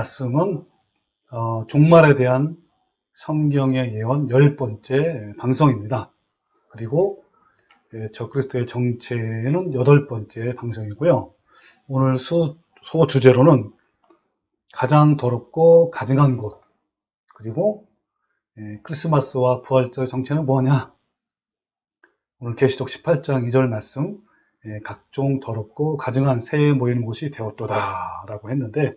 말씀은 종말에 대한 성경의 예언 10번째 방송입니다. 그리고 적그리스도의 정체는 8번째 방송이고요. 오늘 소주제로는 가장 더럽고 가증한 곳, 그리고 크리스마스와 부활절의 정체는 뭐냐? 오늘 계시록 18장 2절 말씀, 각종 더럽고 가증한 새에 모이는 곳이 되었도다 라고 했는데,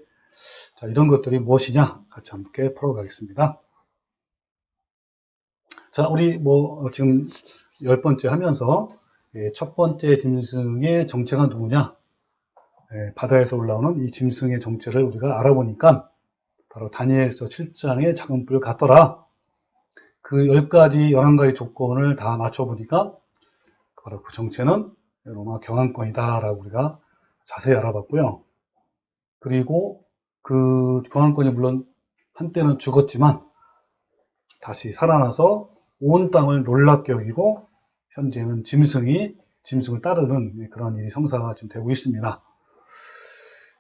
자, 이런 것들이 무엇이냐? 같이 함께 풀어가겠습니다. 자, 우리 지금 10번째 하면서 첫 번째 짐승의 정체가 누구냐? 바다에서 올라오는 이 짐승의 정체를 우리가 알아보니까 바로 다니엘서 7장의 작은 뿔 같더라. 그 11가지 조건을 다 맞춰보니까 바로 그 정체는 로마 경환권이다 라고 우리가 자세히 알아봤고요. 그리고 그 경환권이 물론 한때는 죽었지만 다시 살아나서 온 땅을 놀랍게 여기고 현재는 짐승을 따르는 그런 일이 성사가 지금 되고 있습니다.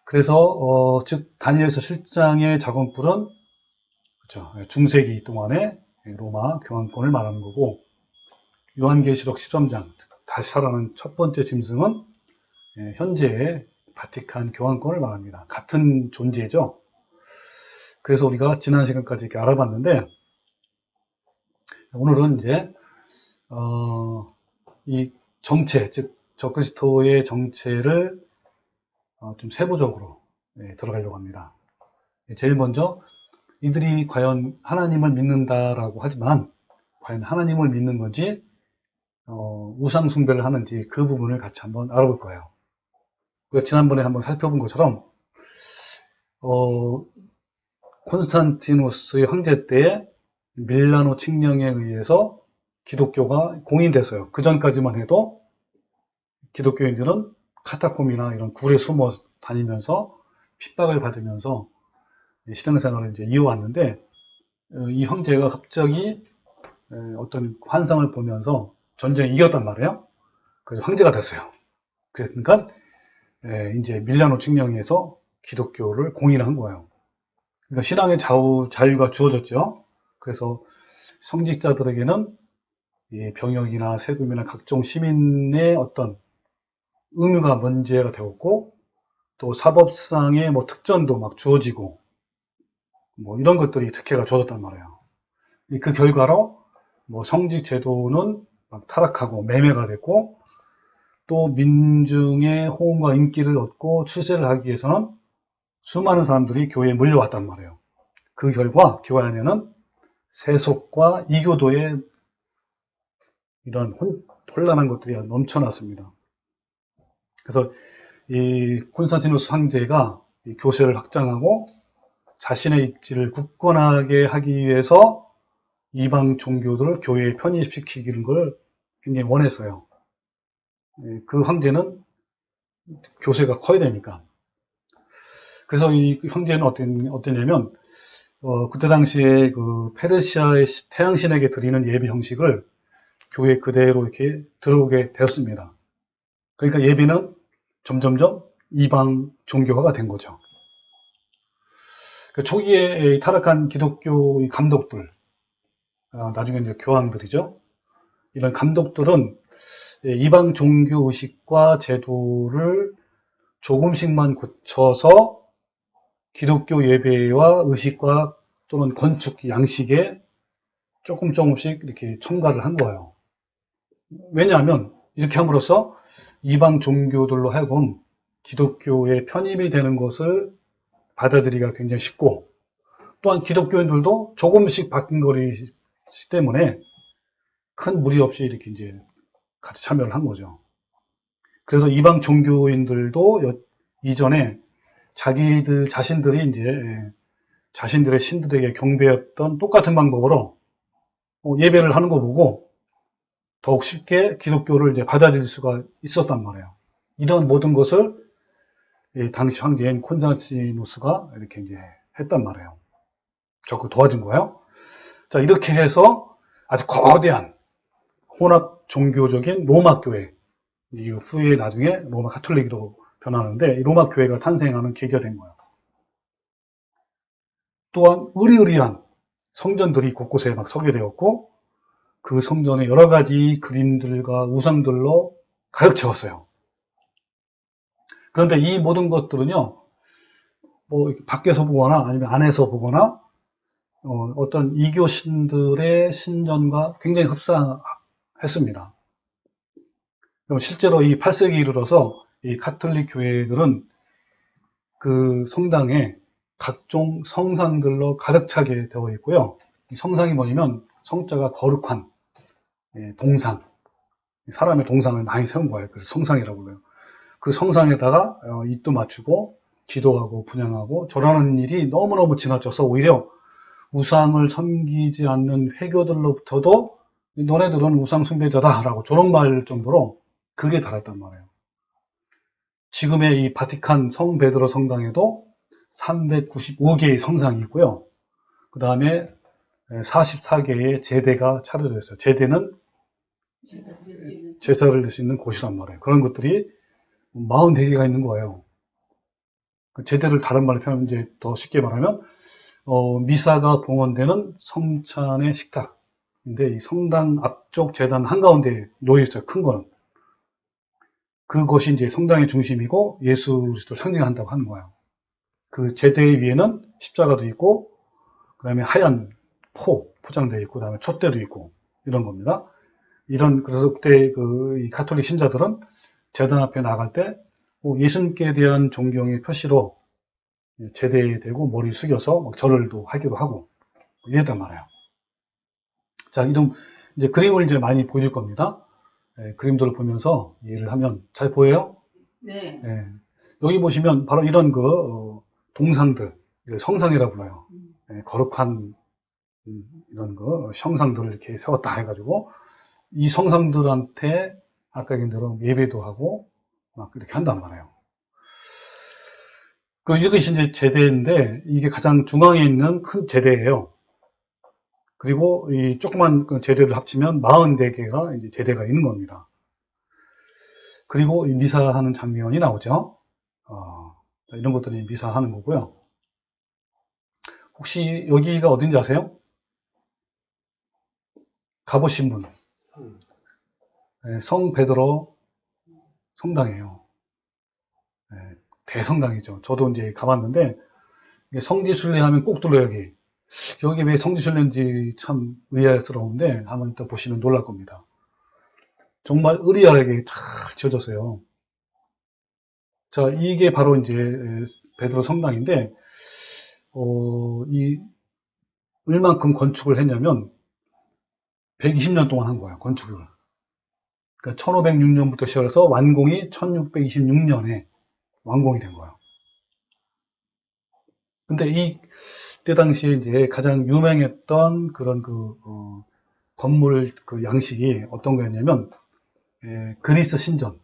그래서 즉 다니엘서 7장의 작은 뿔은 그렇죠, 중세기 동안의 로마 교환권을 말하는 거고, 요한계시록 13장 다시 살아난 첫 번째 짐승은 현재의 바티칸 교환권을 말합니다. 같은 존재죠. 그래서 우리가 지난 시간까지 이렇게 알아봤는데, 오늘은 이제 이 정체, 즉 적그리스도의 정체를 좀 세부적으로 들어가려고 합니다. 제일 먼저 이들이 과연 하나님을 믿는다라고 하지만 과연 하나님을 믿는 건지 우상 숭배를 하는지 그 부분을 같이 한번 알아볼 거예요. 우리가 지난번에 한번 살펴본 것처럼 콘스탄티누스의 황제 때 밀라노 칙령에 의해서 기독교가 공인됐어요. 그 전까지만 해도 기독교인들은 카타콤이나 이런 굴에 숨어 다니면서 핍박을 받으면서 신앙생활을 이제 이어왔는데, 이 황제가 갑자기 어떤 환상을 보면서 전쟁에 이겼단 말이에요. 그래서 황제가 됐어요. 그러니까 이제 밀라노 칙령에서 기독교를 공인한 거예요. 그러니까 신앙의 자유가 주어졌죠. 그래서 성직자들에게는 이 병역이나 세금이나 각종 시민의 어떤 의무가 면제가 되었고, 또 사법상의 특전도 막 주어지고, 이런 것들이 특혜가 주어졌단 말이에요. 그 결과로 성직 제도는 막 타락하고 매매가 됐고, 또 민중의 호응과 인기를 얻고 출세를 하기 위해서는 수많은 사람들이 교회에 몰려왔단 말이에요. 그 결과 교회 안에는 세속과 이교도의 이런 혼란한 것들이 넘쳐났습니다. 그래서 이 콘스탄티누스 황제가 이 교세를 확장하고 자신의 입지를 굳건하게 하기 위해서 이방 종교들을 교회에 편입시키는 걸 굉장히 원했어요. 그 황제는 교세가 커야 되니까. 그래서 이 황제는 어땠냐면, 그때 당시에 그 페르시아의 태양신에게 드리는 예배 형식을 교회에 그대로 이렇게 들어오게 되었습니다. 그러니까 예배는 점점점 이방 종교화가 된 거죠. 초기에 타락한 기독교 감독들, 나중에 이제 교황들이죠. 이런 감독들은 이방 종교 의식과 제도를 조금씩만 고쳐서 기독교 예배와 의식과 또는 건축 양식에 조금씩 이렇게 첨가를 한 거예요. 왜냐하면 이렇게 함으로써 이방 종교들로 하여금 기독교에 편입이 되는 것을 받아들이기가 굉장히 쉽고, 또한 기독교인들도 조금씩 바뀐 거리기 때문에 큰 무리 없이 이렇게 이제 같이 참여를 한 거죠. 그래서 이방 종교인들도 이전에 자신들이 이제 자신들의 신들에게 경배했던 똑같은 방법으로 예배를 하는 거 보고 더욱 쉽게 기독교를 이제 받아들일 수가 있었단 말이에요. 이런 모든 것을 당시 황제인 콘스탄티누스가 이렇게 이제 했단 말이에요. 적극 도와준 거예요. 자, 이렇게 해서 아주 거대한 혼합 종교적인 로마 교회, 이 후에 나중에 로마 가톨릭으로 변하는데, 이 로마 교회가 탄생하는 계기가 된 거예요. 또한 의리의리한 성전들이 곳곳에 막 서게 되었고, 그 성전에 여러 가지 그림들과 우상들로 가득 채웠어요. 그런데 이 모든 것들은요, 뭐 밖에서 보거나 아니면 안에서 보거나 어떤 이교 신들의 신전과 굉장히 흡사했습니다. 그럼 실제로 이 8세기 이르러서 이 카톨릭 교회들은 그 성당에 각종 성상들로 가득 차게 되어 있고요. 이 성상이 뭐냐면 성자가 거룩한 동상, 사람의 동상을 많이 세운 거예요. 그래서 성상이라고 불러요. 그 성상에다가 입도 맞추고 기도하고 분향하고 절하는 일이 너무너무 지나쳐서 오히려 우상을 섬기지 않는 회교들로부터도 너네들은 우상 숭배자다라고 조롱할 정도로 그게 달했단 말이에요. 지금의 이 바티칸 성 베드로 성당에도 395개의 성상이 있고요. 그 다음에 44개의 제대가 차려져 있어요. 제대는 제사를 낼 수 있는 곳이란 말이에요. 그런 것들이 44개가 있는 거예요. 그 제대를 다른 말로 표현하면 이제 더 쉽게 말하면 미사가 봉헌되는 성찬의 식탁인데 이 성당 앞쪽 재단 한가운데 놓여 있어요. 큰 거는. 그것이 이제 성당의 중심이고 예수 그리스도를 상징한다고 하는 거예요. 그 제대 위에는 십자가도 있고 그다음에 하얀 포장되어 있고 그다음에 촛대도 있고 이런 겁니다. 그래서 그때 이 가톨릭 신자들은 제단 앞에 나갈 때 예수님께 대한 존경의 표시로 제대에 대고 머리 숙여서 막 절을도 하기도 하고 이랬단 말이에요. 자, 이런 이제 그림을 이제 많이 보여줄 겁니다. 그림들을 보면서 이해를 하면 잘 보여요? 네. 여기 보시면 바로 이런 동상들, 성상이라고 불러요. 거룩한 이런 형상들을 이렇게 세웠다 해가지고 이 성상들한테 아까 얘기한 대로 예배도 하고 막 이렇게 한단 말이에요. 이것이 이제 제대인데 이게 가장 중앙에 있는 큰 제대예요. 그리고 이 조그만 제대를 합치면 44개가 이제 제대가 있는 겁니다. 그리고 이 미사하는 장면이 나오죠. 이런 것들이 미사하는 거고요. 혹시 여기가 어딘지 아세요? 가보신 분? 성 베드로 성당이에요. 대성당이죠. 저도 이제 가봤는데 성지순례 하면 꼭 들러요. 여기 왜 성지순례인지 참 의아스러운데 한번 이따 보시면 놀랄 겁니다. 정말 의리하게 잘 지어졌어요. 자, 이게 바로 이제 베드로 성당인데 이 얼만큼 건축을 했냐면 120년 동안 한 거예요. 건축을. 그러니까 1506년부터 시작해서 완공이 1626년에 완공이 된 거예요. 근데 이때 당시에 이제 가장 유명했던 그런 건물 양식이 어떤 거였냐면 그리스 신전.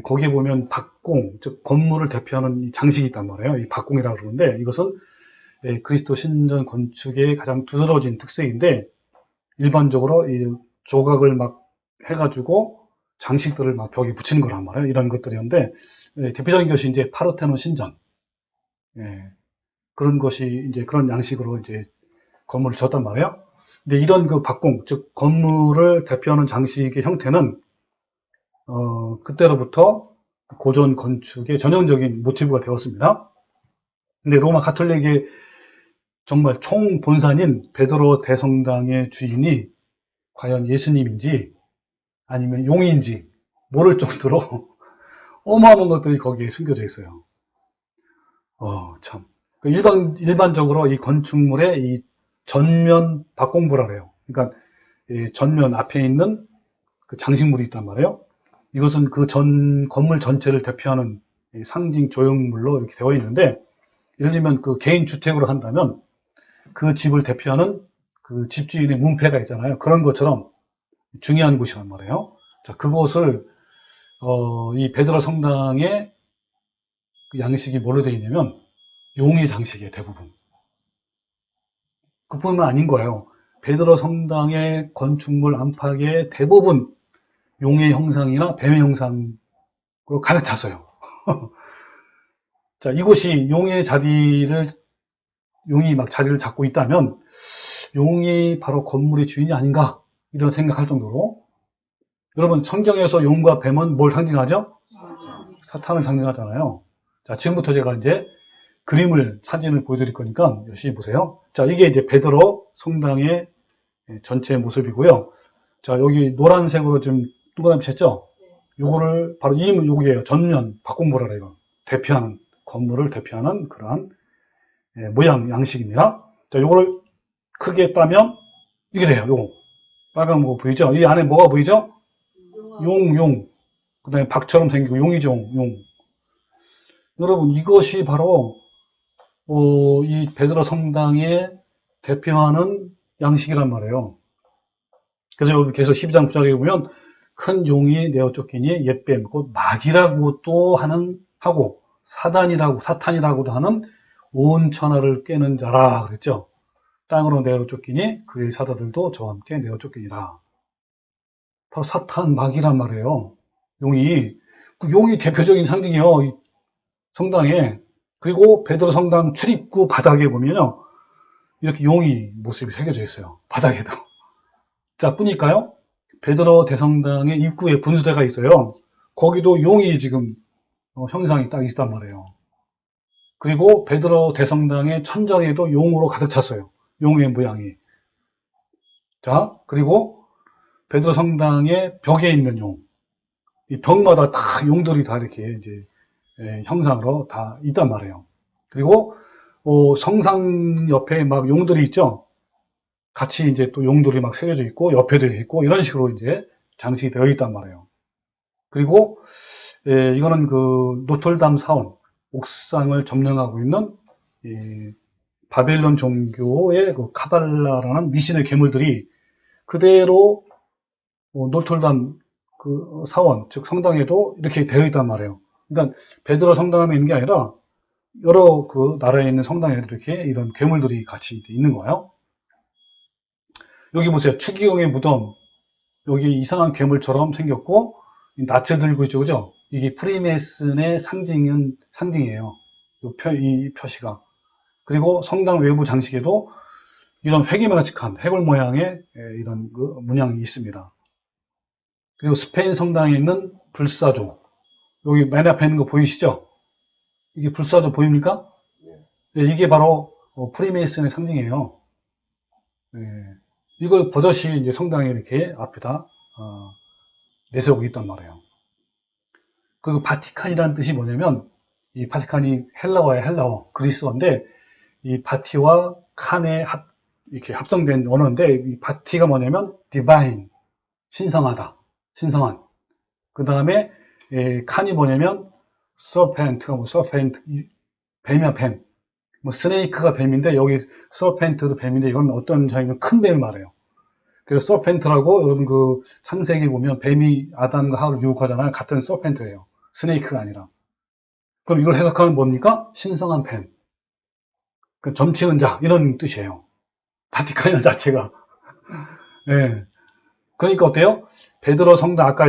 거기에 보면 박공, 즉 건물을 대표하는 이 장식이 있단 말이에요. 이 박공이라고 그러는데 이것은 그리스도 신전 건축의 가장 두드러진 특색인데 일반적으로 이 조각을 막 해가지고 장식들을 막 벽에 붙이는 거란 말이에요. 이런 것들이었는데 대표적인 것이 이제 파르테논 신전. 그런 것이 이제 그런 양식으로 이제 건물을 지었단 말이에요. 근데 이런 박공, 즉 건물을 대표하는 장식의 형태는 그때로부터 고전 건축의 전형적인 모티브가 되었습니다. 근데 로마 가톨릭의 정말 총본산인 베드로 대성당의 주인이 과연 예수님인지 아니면 용인지 모를 정도로 어마어마한 것들이 거기에 숨겨져 있어요. 참. 일반적으로 이 건축물의 이 전면 박공부라 그래요. 그러니까 이 전면 앞에 있는 그 장식물이 있단 말이에요. 이것은 그 건물 전체를 대표하는 상징 조형물로 이렇게 되어 있는데, 예를 들면 그 개인 주택으로 한다면 그 집을 대표하는 그 집주인의 문패가 있잖아요. 그런 것처럼 중요한 곳이란 말이에요. 자, 그곳을 이 베드로 성당의 그 양식이 뭘로 되어 있냐면 용의 장식이에요, 대부분. 그뿐만 아닌 거예요. 베드로 성당의 건축물 안팎에 대부분 용의 형상이나 뱀의 형상으로 가득 찼어요. 자, 이곳이 용의 자리를 용이 막 자리를 잡고 있다면 용이 바로 건물의 주인이 아닌가 이런 생각할 정도로 여러분 성경에서 용과 뱀은 뭘 상징하죠? 사탄을 상징하잖아요. 자, 지금부터 제가 이제 그림을 사진을 보여드릴 거니까 열심히 보세요. 자, 이게 이제 베드로 성당의 전체 모습이고요. 자, 여기 노란색으로 좀 동그라미 쳤죠? 요거를 바로 요게요. 전면 박공보라 그래요. 대표하는 건물을 대표하는 그러한 모양 양식입니다. 자, 요거를 크게 따면 이게 돼요. 요거 빨간 거 보이죠? 이 안에 뭐가 보이죠? 용. 그 다음에 박처럼 생기고 용이죠. 용. 여러분 이것이 바로 이 베드로 성당의 대표하는 양식이란 말이에요. 그래서 여기 계속 12장 9절에 보면 큰 용이 내어 쫓기니 옛뱀 곧 마귀라고 또 하고 사탄이라고도 하는 온 천하를 꿰는 자라 그랬죠. 땅으로 내어 쫓기니 그의 사자들도 저와 함께 내어 쫓기니라. 바로 사탄 마귀란 말이에요. 용이 대표적인 상징이에요. 이 성당에. 그리고 베드로 성당 출입구 바닥에 보면요. 이렇게 용이 모습이 새겨져 있어요. 바닥에도. 자, 뿐일까요? 베드로 대성당의 입구에 분수대가 있어요. 거기도 용이 지금 형상이 딱 있단 말이에요. 그리고 베드로 대성당의 천장에도 용으로 가득 찼어요. 용의 모양이. 자, 그리고 베드로 성당의 벽에 있는 용. 이 벽마다 다 용들이 다 이렇게 이제 형상으로 다 있단 말이에요. 그리고 성상 옆에 막 용들이 있죠. 같이 이제 또 용들이 막 새겨져 있고 옆에도 있고 이런 식으로 이제 장식이 되어 있단 말이에요. 그리고 이거는 그 노틀담 사원 옥상을 점령하고 있는 바벨론 종교의 그 카발라라는 미신의 괴물들이 그대로 노틀담 그 사원 즉 성당에도 이렇게 되어 있단 말이에요. 그러니까 베드로 성당에 있는 게 아니라 여러 그 나라에 있는 성당에 이렇게 이런 괴물들이 같이 있는 거예요. 여기 보세요. 추기경의 무덤. 여기 이상한 괴물처럼 생겼고, 낯을 들고 있죠. 그죠? 이게 프리메이슨의 상징이에요. 이 표시가. 그리고 성당 외부 장식에도 이런 회기마치한 해골 모양의 이런 그 문양이 있습니다. 그리고 스페인 성당에 있는 불사조. 여기 맨 앞에 있는 거 보이시죠? 이게 불사조 보입니까? 네, 이게 바로 프리메이슨의 상징이에요. 네. 이걸 버젓이 이제 성당에 이렇게 앞에다 내세우고 있단 말이에요. 그리고 바티칸이라는 뜻이 뭐냐면 이 바티칸이 헬라어예요. 헬라어 그리스어인데 이 바티와 칸의 이렇게 합성된 언어인데 이 바티가 뭐냐면 divine 신성하다 신성한 그 다음에 칸이 뭐냐면 serpent가 serpent 뱀이야 뱀 스네이크가 뱀인데 여기 serpent도 뱀인데 이건 어떤 장이면 큰 뱀을 말해요. 그래서 서펜트라고 여러분 그 창세기 보면 뱀이 아담과 하와를 유혹하잖아요. 같은 서펜트예요. 스네이크가 아니라. 그럼 이걸 해석하면 뭡니까? 신성한 뱀. 그 점치는 자 이런 뜻이에요. 바티칸이라는 자체가. 네. 그러니까 어때요? 베드로 성당 아까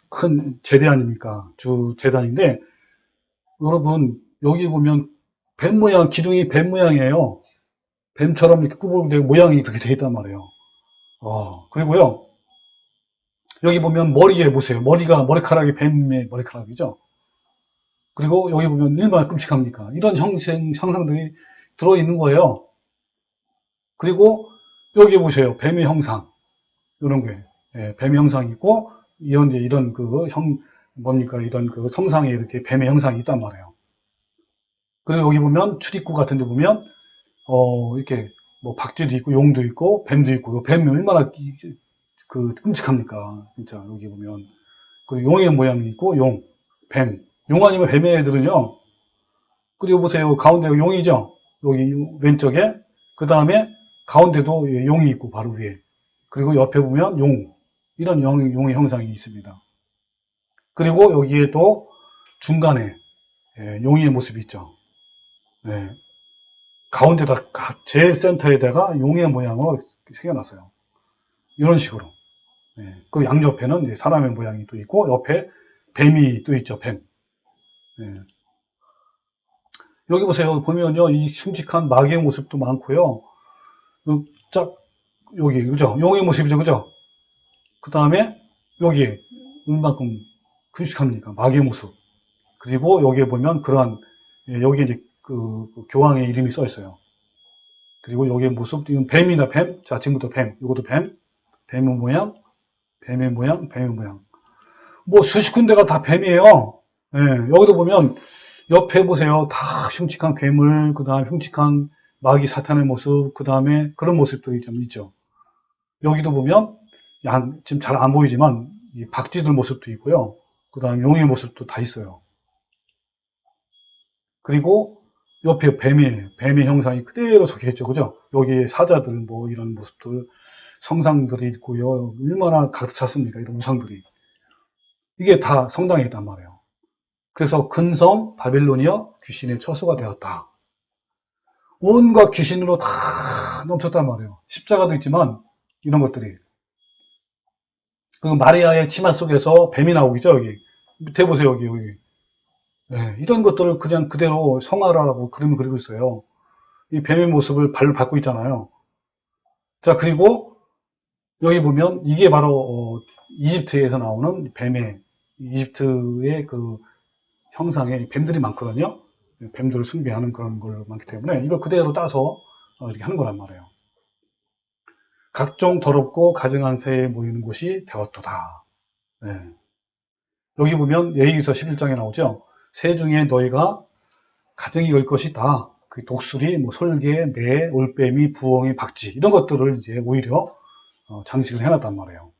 큰 제대 아닙니까? 주 제단인데 여러분 여기 보면 뱀 모양 기둥이 뱀 모양이에요. 뱀처럼 이렇게 꾸벅되고 모양이 그렇게 돼 있단 말이에요. 그리고요, 여기 보면 머리에 보세요. 머리카락이 뱀의 머리카락이죠. 그리고 여기 보면 얼마나 끔찍합니까? 이런 형상들이 들어있는 거예요. 그리고 여기 보세요. 뱀의 형상. 이런 게. 뱀의 형상이 있고, 이런 뭡니까? 이런 그 성상에 이렇게 뱀의 형상이 있단 말이에요. 그리고 여기 보면 출입구 같은 데 보면, 이렇게 뭐 박쥐도 있고, 용도 있고, 뱀도 있고, 뱀이 얼마나 끔찍합니까? 진짜, 여기 보면. 그리고 용의 모양이 있고, 뱀. 용 아니면 뱀의 애들은요. 그리고 보세요. 가운데 용이죠? 여기 왼쪽에. 그 다음에 가운데도 용이 있고, 바로 위에. 그리고 옆에 보면 이런 용의 형상이 있습니다. 그리고 여기에 또 중간에 용의 모습이 있죠. 네. 가운데다, 제일 센터에다가 용의 모양으로 새겨놨어요. 이런 식으로. 네. 그 양옆에는 사람의 모양이 또 있고, 옆에 뱀이 또 있죠, 뱀. 네. 여기 보세요. 보면요. 이 흉측한 마귀의 모습도 많고요. 짝, 여기, 그죠? 용의 모습이죠. 그죠? 그 다음에 여기, 얼만큼 흉측합니까? 마귀의 모습. 그리고 여기에 보면 그러한, 여기 이제 그 교황의 이름이 써 있어요. 그리고 여기의 모습, 이건 뱀이나 뱀. 자, 지금부터 뱀. 이것도 뱀. 뱀의 모양, 뱀의 모양, 뱀의 모양. 뭐 수십 군데가 다 뱀이에요. 예, 여기도 보면 옆에 보세요. 다 흉측한 괴물, 그 다음에 흉측한 마귀 사탄의 모습, 그 다음에 그런 모습들이 좀 있죠. 여기도 보면 지금 잘 안 보이지만 이 박쥐들 모습도 있고요. 그 다음에 용의 모습도 다 있어요. 그리고 옆에 뱀의 형상이 그대로 적혀있죠. 그죠? 여기에 사자들, 뭐 이런 모습들, 성상들이 있고요. 얼마나 가득 찼습니까? 이런 우상들이. 이게 다 성당에 있단 말이에요. 그래서 근성 바빌로니아 귀신의 처소가 되었다. 온갖 귀신으로 다 넘쳤단 말이에요. 십자가도 있지만 이런 것들이. 그 마리아의 치마 속에서 뱀이 나오겠죠. 여기 밑에 보세요. 여기. 네, 이런 것들을 그냥 그대로 성화라고 그림을 그리고 있어요. 이 뱀의 모습을 발로 밟고 있잖아요. 자, 그리고 여기 보면 이게 바로 이집트에서 나오는 이집트의 그 형상에 뱀들이 많거든요. 뱀들을 숭배하는 그런 걸 많기 때문에 이걸 그대로 따서 이렇게 하는 거란 말이에요. 각종 더럽고 가증한 새에 모이는 곳이 되었도다. 네. 여기 보면 예의기서 11장에 나오죠. 새 중에 너희가 가증이 열 것이다. 그 독수리, 뭐 솔개, 매, 올빼미, 부엉이, 박쥐 이런 것들을 이제 오히려 장식을 해놨단 말이에요.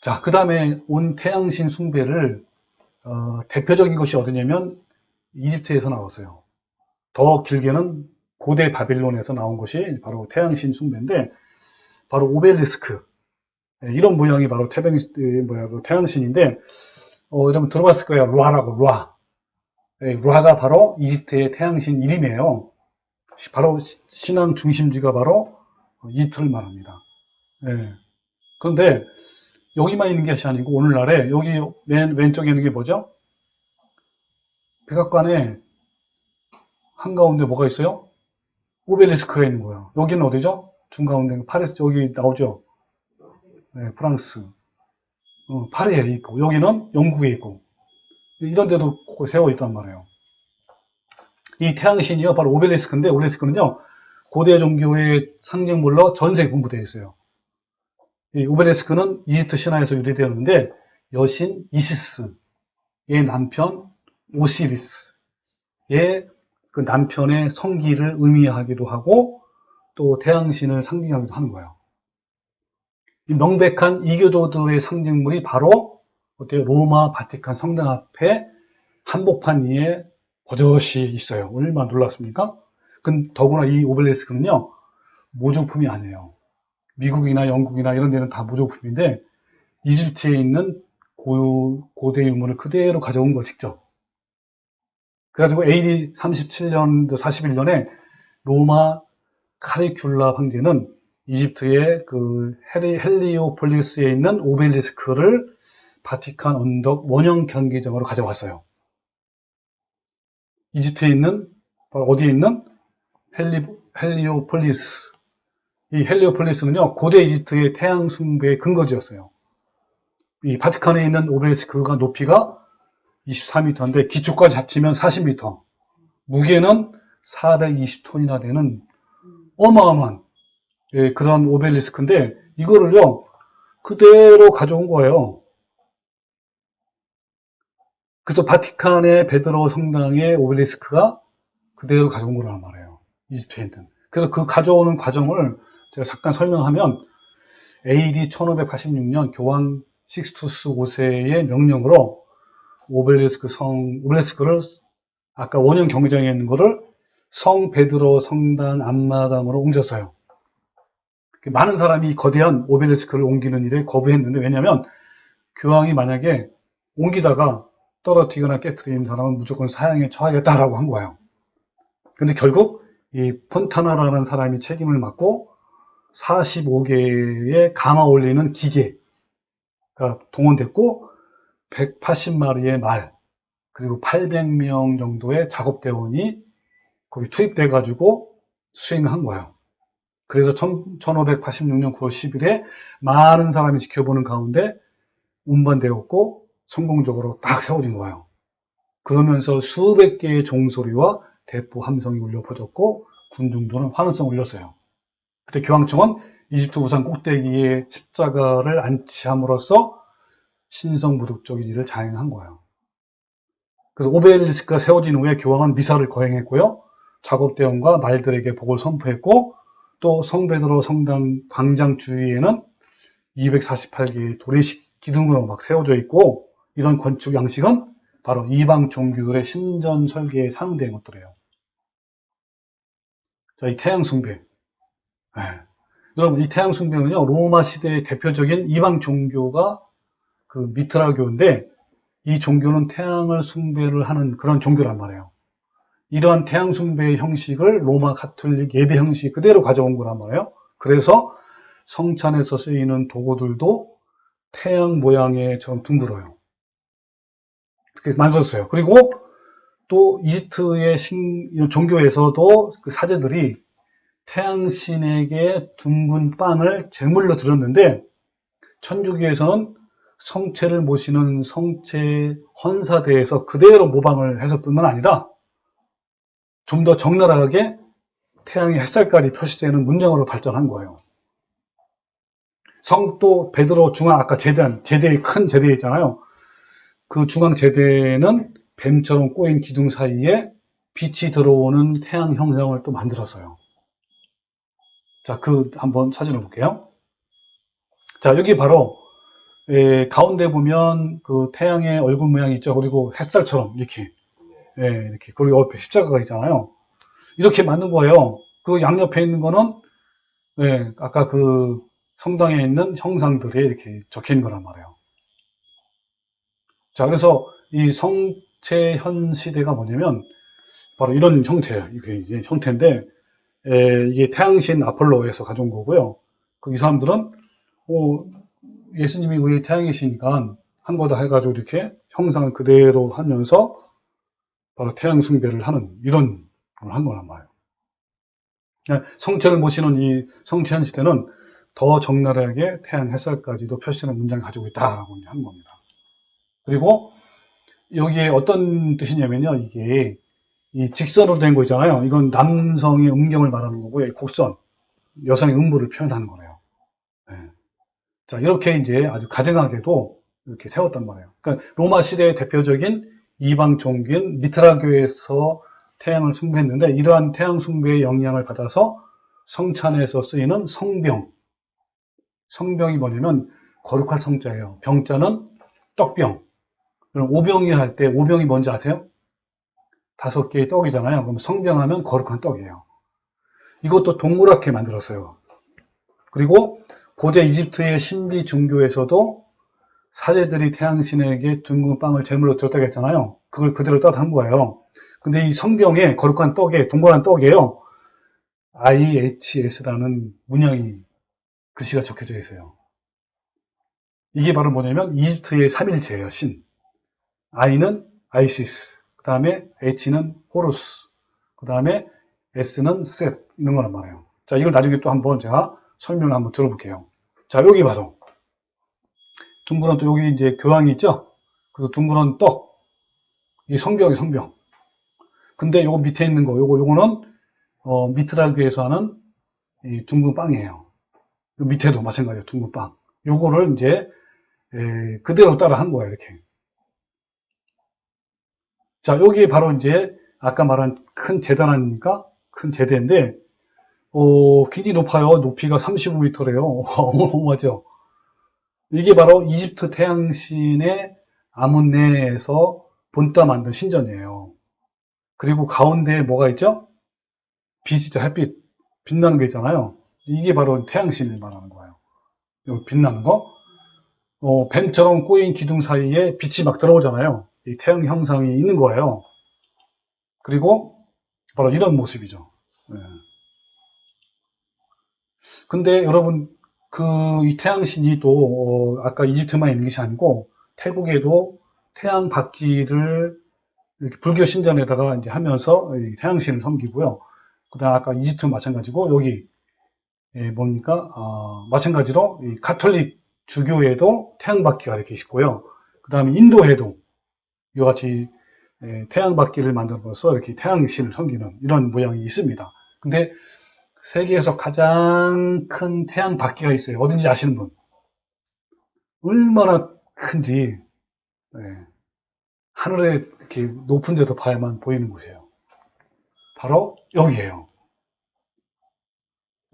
자, 그 다음에 온 태양신 숭배를 대표적인 것이 어디냐면 이집트에서 나왔어요. 더 길게는 고대 바빌론에서 나온 것이 바로 태양신 숭배인데 바로 오벨리스크 이런 모양이 바로 태양신인데 여러분 들어봤을 거예요. 루아라고 루아. 루아가 바로 이집트의 태양신 이름이에요. 바로 신앙 중심지가 바로 이집트를 말합니다. 그런데 여기만 있는 것이 아니고 오늘날에 여기 맨 왼쪽에 있는 게 뭐죠? 백악관에 한가운데 뭐가 있어요? 오벨리스크가 있는 거예요. 여기는 어디죠? 중가운데 파리스 여기 나오죠? 네, 프랑스. 파리에 있고 여기는 영국에 있고 이런 데도 세워 있단 말이에요. 이 태양신이요 바로 오벨리스크인데 오벨리스크는요 고대 종교의 상징물로 전 세계 분布되어 있어요. 이 오벨리스크는 이집트 신화에서 유래되었는데 여신 이시스의 남편 오시리스의 그 남편의 성기를 의미하기도 하고 또 태양신을 상징하기도 하는 거예요. 이 명백한 이교도들의 상징물이 바로 어때요? 로마 바티칸 성당 앞에 한복판 위에 버젓이 있어요. 얼마나 놀랐습니까? 더구나 이 오벨리스크는요 모조품이 아니에요. 미국이나 영국이나 이런 데는 다 모조품인데 이집트에 있는 고대 유물을 그대로 가져온 거 직접. 그래가지고 AD 37년, 41년에 로마 카리큘라 황제는 이집트의 그 헬리오폴리스에 있는 오벨리스크를 바티칸 언덕 원형 경기장으로 가져왔어요. 이집트에 있는 어디에 있는 헬리오폴리스. 이 헬리오폴리스는요 고대 이집트의 태양 숭배의 근거지였어요. 이 바티칸에 있는 오벨리스크가 높이가 24m인데 기초까지 합치면 40m, 무게는 420톤이나 되는 어마어마한 그런 오벨리스크인데 이거를요 그대로 가져온 거예요. 그래서 바티칸의 베드로 성당의 오벨리스크가 그대로 가져온 거란 말이에요. 이집트에 있는. 그래서 그 가져오는 과정을 제가 잠깐 설명하면 AD 1586년 교황 식스투스 5세의 명령으로 오벨리스크를 아까 원형 경기장에 있는 거를 성 베드로 성당 앞마당으로 옮겼어요. 많은 사람이 이 거대한 오벨리스크를 옮기는 일에 거부했는데 왜냐하면 교황이 만약에 옮기다가 떨어뜨리거나 깨트리는 사람은 무조건 사형에 처하겠다라고 한 거예요. 근데 결국 이 폰타나라는 사람이 책임을 맡고 45개의 감아 올리는 기계가 동원됐고 180마리의 말, 그리고 800명 정도의 작업대원이 거기 투입돼가지고 수행한 거예요. 그래서 1586년 9월 10일에 많은 사람이 지켜보는 가운데 운반되었고 성공적으로 딱 세워진 거예요. 그러면서 수백 개의 종소리와 대포 함성이 울려 퍼졌고 군중들은 환호성을 울렸어요. 그때 교황청은 이집트 우상 꼭대기에 십자가를 안치함으로써 신성모독적인 일을 자행한 거예요. 그래서 오벨리스크가 세워진 후에 교황은 미사를 거행했고요. 작업대원과 말들에게 복을 선포했고 또 성베드로 성당 광장 주위에는 248개의 도래식 기둥으로 막 세워져 있고 이런 건축 양식은 바로 이방 종교들의 신전 설계에 상응된 것들이에요. 자, 이 태양 숭배. 네. 여러분, 이 태양 숭배는요, 로마 시대의 대표적인 이방 종교가 그 미트라교인데 이 종교는 태양을 숭배를 하는 그런 종교란 말이에요. 이러한 태양 숭배의 형식을 로마 가톨릭 예배 형식 그대로 가져온 거란 말이에요. 그래서 성찬에서 쓰이는 도구들도 태양 모양의처럼 둥글어요. 그렇게 만들었어요. 그리고 또 이집트의 종교에서도 그 사제들이 태양신에게 둥근 빵을 제물로 드렸는데 천주교에서는 성체를 모시는 성체 헌사대에서 그대로 모방을 해서 뿐만 아니라 좀 더 적나라하게 태양의 햇살까지 표시되는 문양으로 발전한 거예요. 성도 베드로 중앙 아까 제대 큰 제대 있잖아요. 그 중앙 제대는 뱀처럼 꼬인 기둥 사이에 빛이 들어오는 태양 형상을 또 만들었어요. 자, 한번 사진을 볼게요. 자, 여기 바로 가운데 보면 그 태양의 얼굴 모양이 있죠. 그리고 햇살처럼 이렇게 이렇게 그리고 옆에 십자가가 있잖아요. 이렇게 만든 거예요. 그 양옆에 있는 거는 아까 그 성당에 있는 형상들이 이렇게 적혀 있는 거란 말이에요. 자, 그래서 이 성체현 시대가 뭐냐면 바로 이런 형태예요. 이게 형태인데 이게 태양신 아폴로에서 가져온 거고요. 이 사람들은 예수님이 우리의 태양이시니까 한 거다 해가지고 이렇게 형상을 그대로 하면서 바로 태양 숭배를 하는 이런 걸 한 거란 말이에요. 성체를 모시는 이 성체현 시대는 더 적나라하게 태양 햇살까지도 표시하는 문장을 가지고 있다라고 한 겁니다. 그리고 여기에 어떤 뜻이냐면요, 이게 이 직선으로 된 거 있잖아요. 이건 남성의 음경을 말하는 거고요. 곡선, 여성의 음부를 표현하는 거예요. 네. 자, 이렇게 이제 아주 가증하게도 이렇게 세웠단 말이에요. 그러니까 로마 시대의 대표적인 이방 종교인 미트라교에서 태양을 숭배했는데 이러한 태양 숭배의 영향을 받아서 성찬에서 쓰이는 성병이 뭐냐면 거룩할 성자예요. 병자는 떡병. 그럼 오병이 할 때 오병이 뭔지 아세요? 5개의 떡이잖아요. 그럼 성병하면 거룩한 떡이에요. 이것도 동그랗게 만들었어요. 그리고 고대 이집트의 신비 종교에서도 사제들이 태양신에게 둥근 빵을 제물로 드렸다고 했잖아요. 그걸 그대로 따서 한 거예요. 근데 이 성병에 거룩한 떡에 동그란 떡이에요. IHS라는 문양이 글씨가 적혀져 있어요. 이게 바로 뭐냐면 이집트의 삼일체예요. 신. I는 아이시스, 그 다음에 H는 호루스, 그 다음에 S는 셋 이런 거란 말이에요. 자, 이걸 나중에 또 한번 제가 설명을 한번 들어볼게요. 자, 여기 바로 둥그런 또 여기 이제 교황이 있죠. 그리고 둥그런 떡, 이 성병이 성병. 근데 요거 밑에 있는 거, 요거는 미트라교에서 하는 이 둥근 빵이에요. 밑에도 마찬가지예요. 둥근 빵. 요거를 이제 그대로 따라 한 거예요. 이렇게. 자, 여기 바로 이제 아까 말한 큰 제단 아닙니까? 큰 제대인데 굉장히 높아요. 높이가 35m래요. 어마어마하죠. 이게 바로 이집트 태양신의 아문네에서 본따 만든 신전이에요. 그리고 가운데에 뭐가 있죠? 빛이죠. 햇빛. 빛나는 게 있잖아요. 이게 바로 태양신을 말하는 거예요. 여기 빛나는 거. 뱀처럼 꼬인 기둥 사이에 빛이 막 들어오잖아요. 이 태양 형상이 있는 거예요. 그리고 바로 이런 모습이죠. 네. 근데 여러분 이 태양신이 또 아까 이집트만 있는 것이 아니고 태국에도 태양 바퀴를 이렇게 불교 신전에다가 이제 하면서 이 태양신을 섬기고요. 그다음 아까 이집트 마찬가지고 여기 뭡니까? 마찬가지로 이 가톨릭 주교에도 태양바퀴가 이렇게 있고요. 그다음에 인도에도 이와 같이 태양바퀴를 만들어서 이렇게 태양신을 섬기는 이런 모양이 있습니다. 근데 세계에서 가장 큰 태양바퀴가 있어요. 어딘지 아시는 분? 얼마나 큰지 하늘에 이렇게 높은 데서 봐야만 보이는 곳이에요. 바로 여기에요.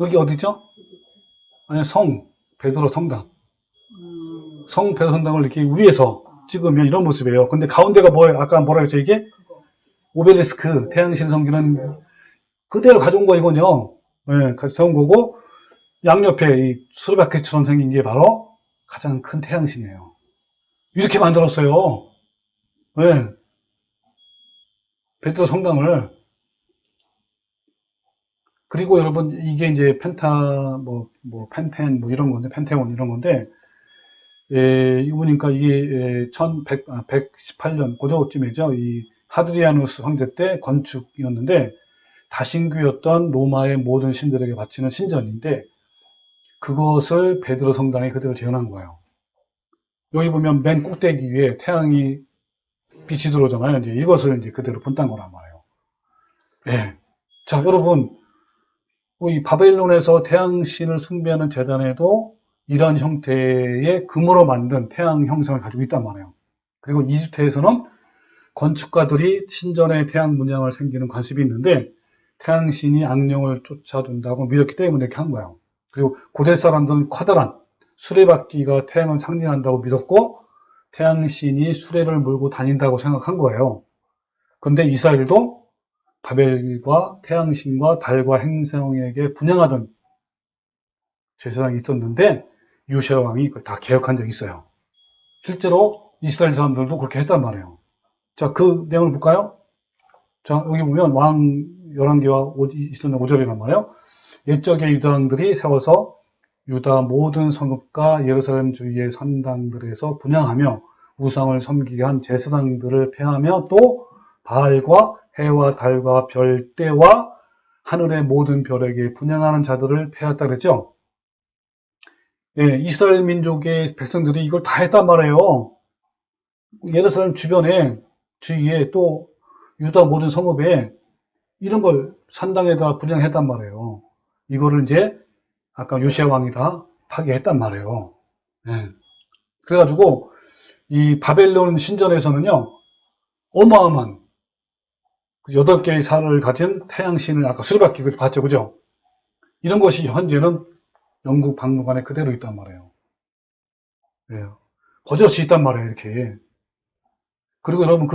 여기 어디죠? 아니, 베드로 성당. 성 베드로 성당을 이렇게 위에서 찍으면 이런 모습이에요. 근데 가운데가 뭐예요? 아까 뭐라 했죠, 이게? 오벨리스크, 태양신 섬기는 그대로 가져온 거, 이건요. 네, 가져온 거고, 양옆에 이 수레바퀴처럼 생긴 게 바로 가장 큰 태양신이에요. 이렇게 만들었어요. 네. 베드로 성당을. 그리고 여러분, 이게 이제 펜텐, 이런 건데, 펜테온 이런 건데, 이거 보니까 이게 1118년, 고저쯤이죠. 이 하드리아누스 황제 때 건축이었는데, 다신교였던 로마의 모든 신들에게 바치는 신전인데, 그것을 베드로 성당에 그대로 재현한 거예요. 여기 보면 맨 꼭대기 위에 태양이 빛이 들어오잖아요. 이제 이것을 이제 그대로 본딴 거란 말이에요. 예. 자, 여러분, 이 바벨론에서 태양신을 숭배하는 제단에도 이런 형태의 금으로 만든 태양 형상을 가지고 있단 말이에요. 그리고 이집트에서는 건축가들이 신전에 태양 문양을 생기는 관습이 있는데 태양신이 악령을 쫓아준다고 믿었기 때문에 이렇게 한 거예요. 그리고 고대 사람들은 커다란 수레바퀴가 태양을 상징한다고 믿었고 태양신이 수레를 몰고 다닌다고 생각한 거예요. 그런데 이스라엘도 바벨과 태양신과 달과 행성에게 분양하던 제사장이 있었는데 요시야 왕이 그걸 다 개혁한 적이 있어요. 실제로 이스라엘 사람들도 그렇게 했단 말이에요. 자, 그 내용을 볼까요? 자, 여기 보면 왕 11개와 5절이란 말이에요. 옛적의 유다 왕들이 세워서 유다 모든 성읍과 예루살렘 주위의 산당들에서 분향하며 우상을 섬기게 한 제사장들을 폐하며 또 바알과 해와 달과 별대와 하늘의 모든 별에게 분향하는 자들을 폐하였다 그랬죠. 예, 이스라엘 민족의 백성들이 이걸 다 했단 말이에요. 예루살렘 주위에 또 유다 모든 성읍에 이런 걸 산당에다 분향했단 말이에요. 이거를 이제 아까 요시야 왕이 다 파괴했단 말이에요. 예. 그래가지고 이 바벨론 신전에서는요 어마어마한 8개의 살을 가진 태양신을 아까 수레바퀴 봤죠, 그죠? 이런 것이 현재는 영국 박물관에 그대로 있단 말이에요. 예. 버젓이 있단 말이에요, 이렇게. 그리고 여러분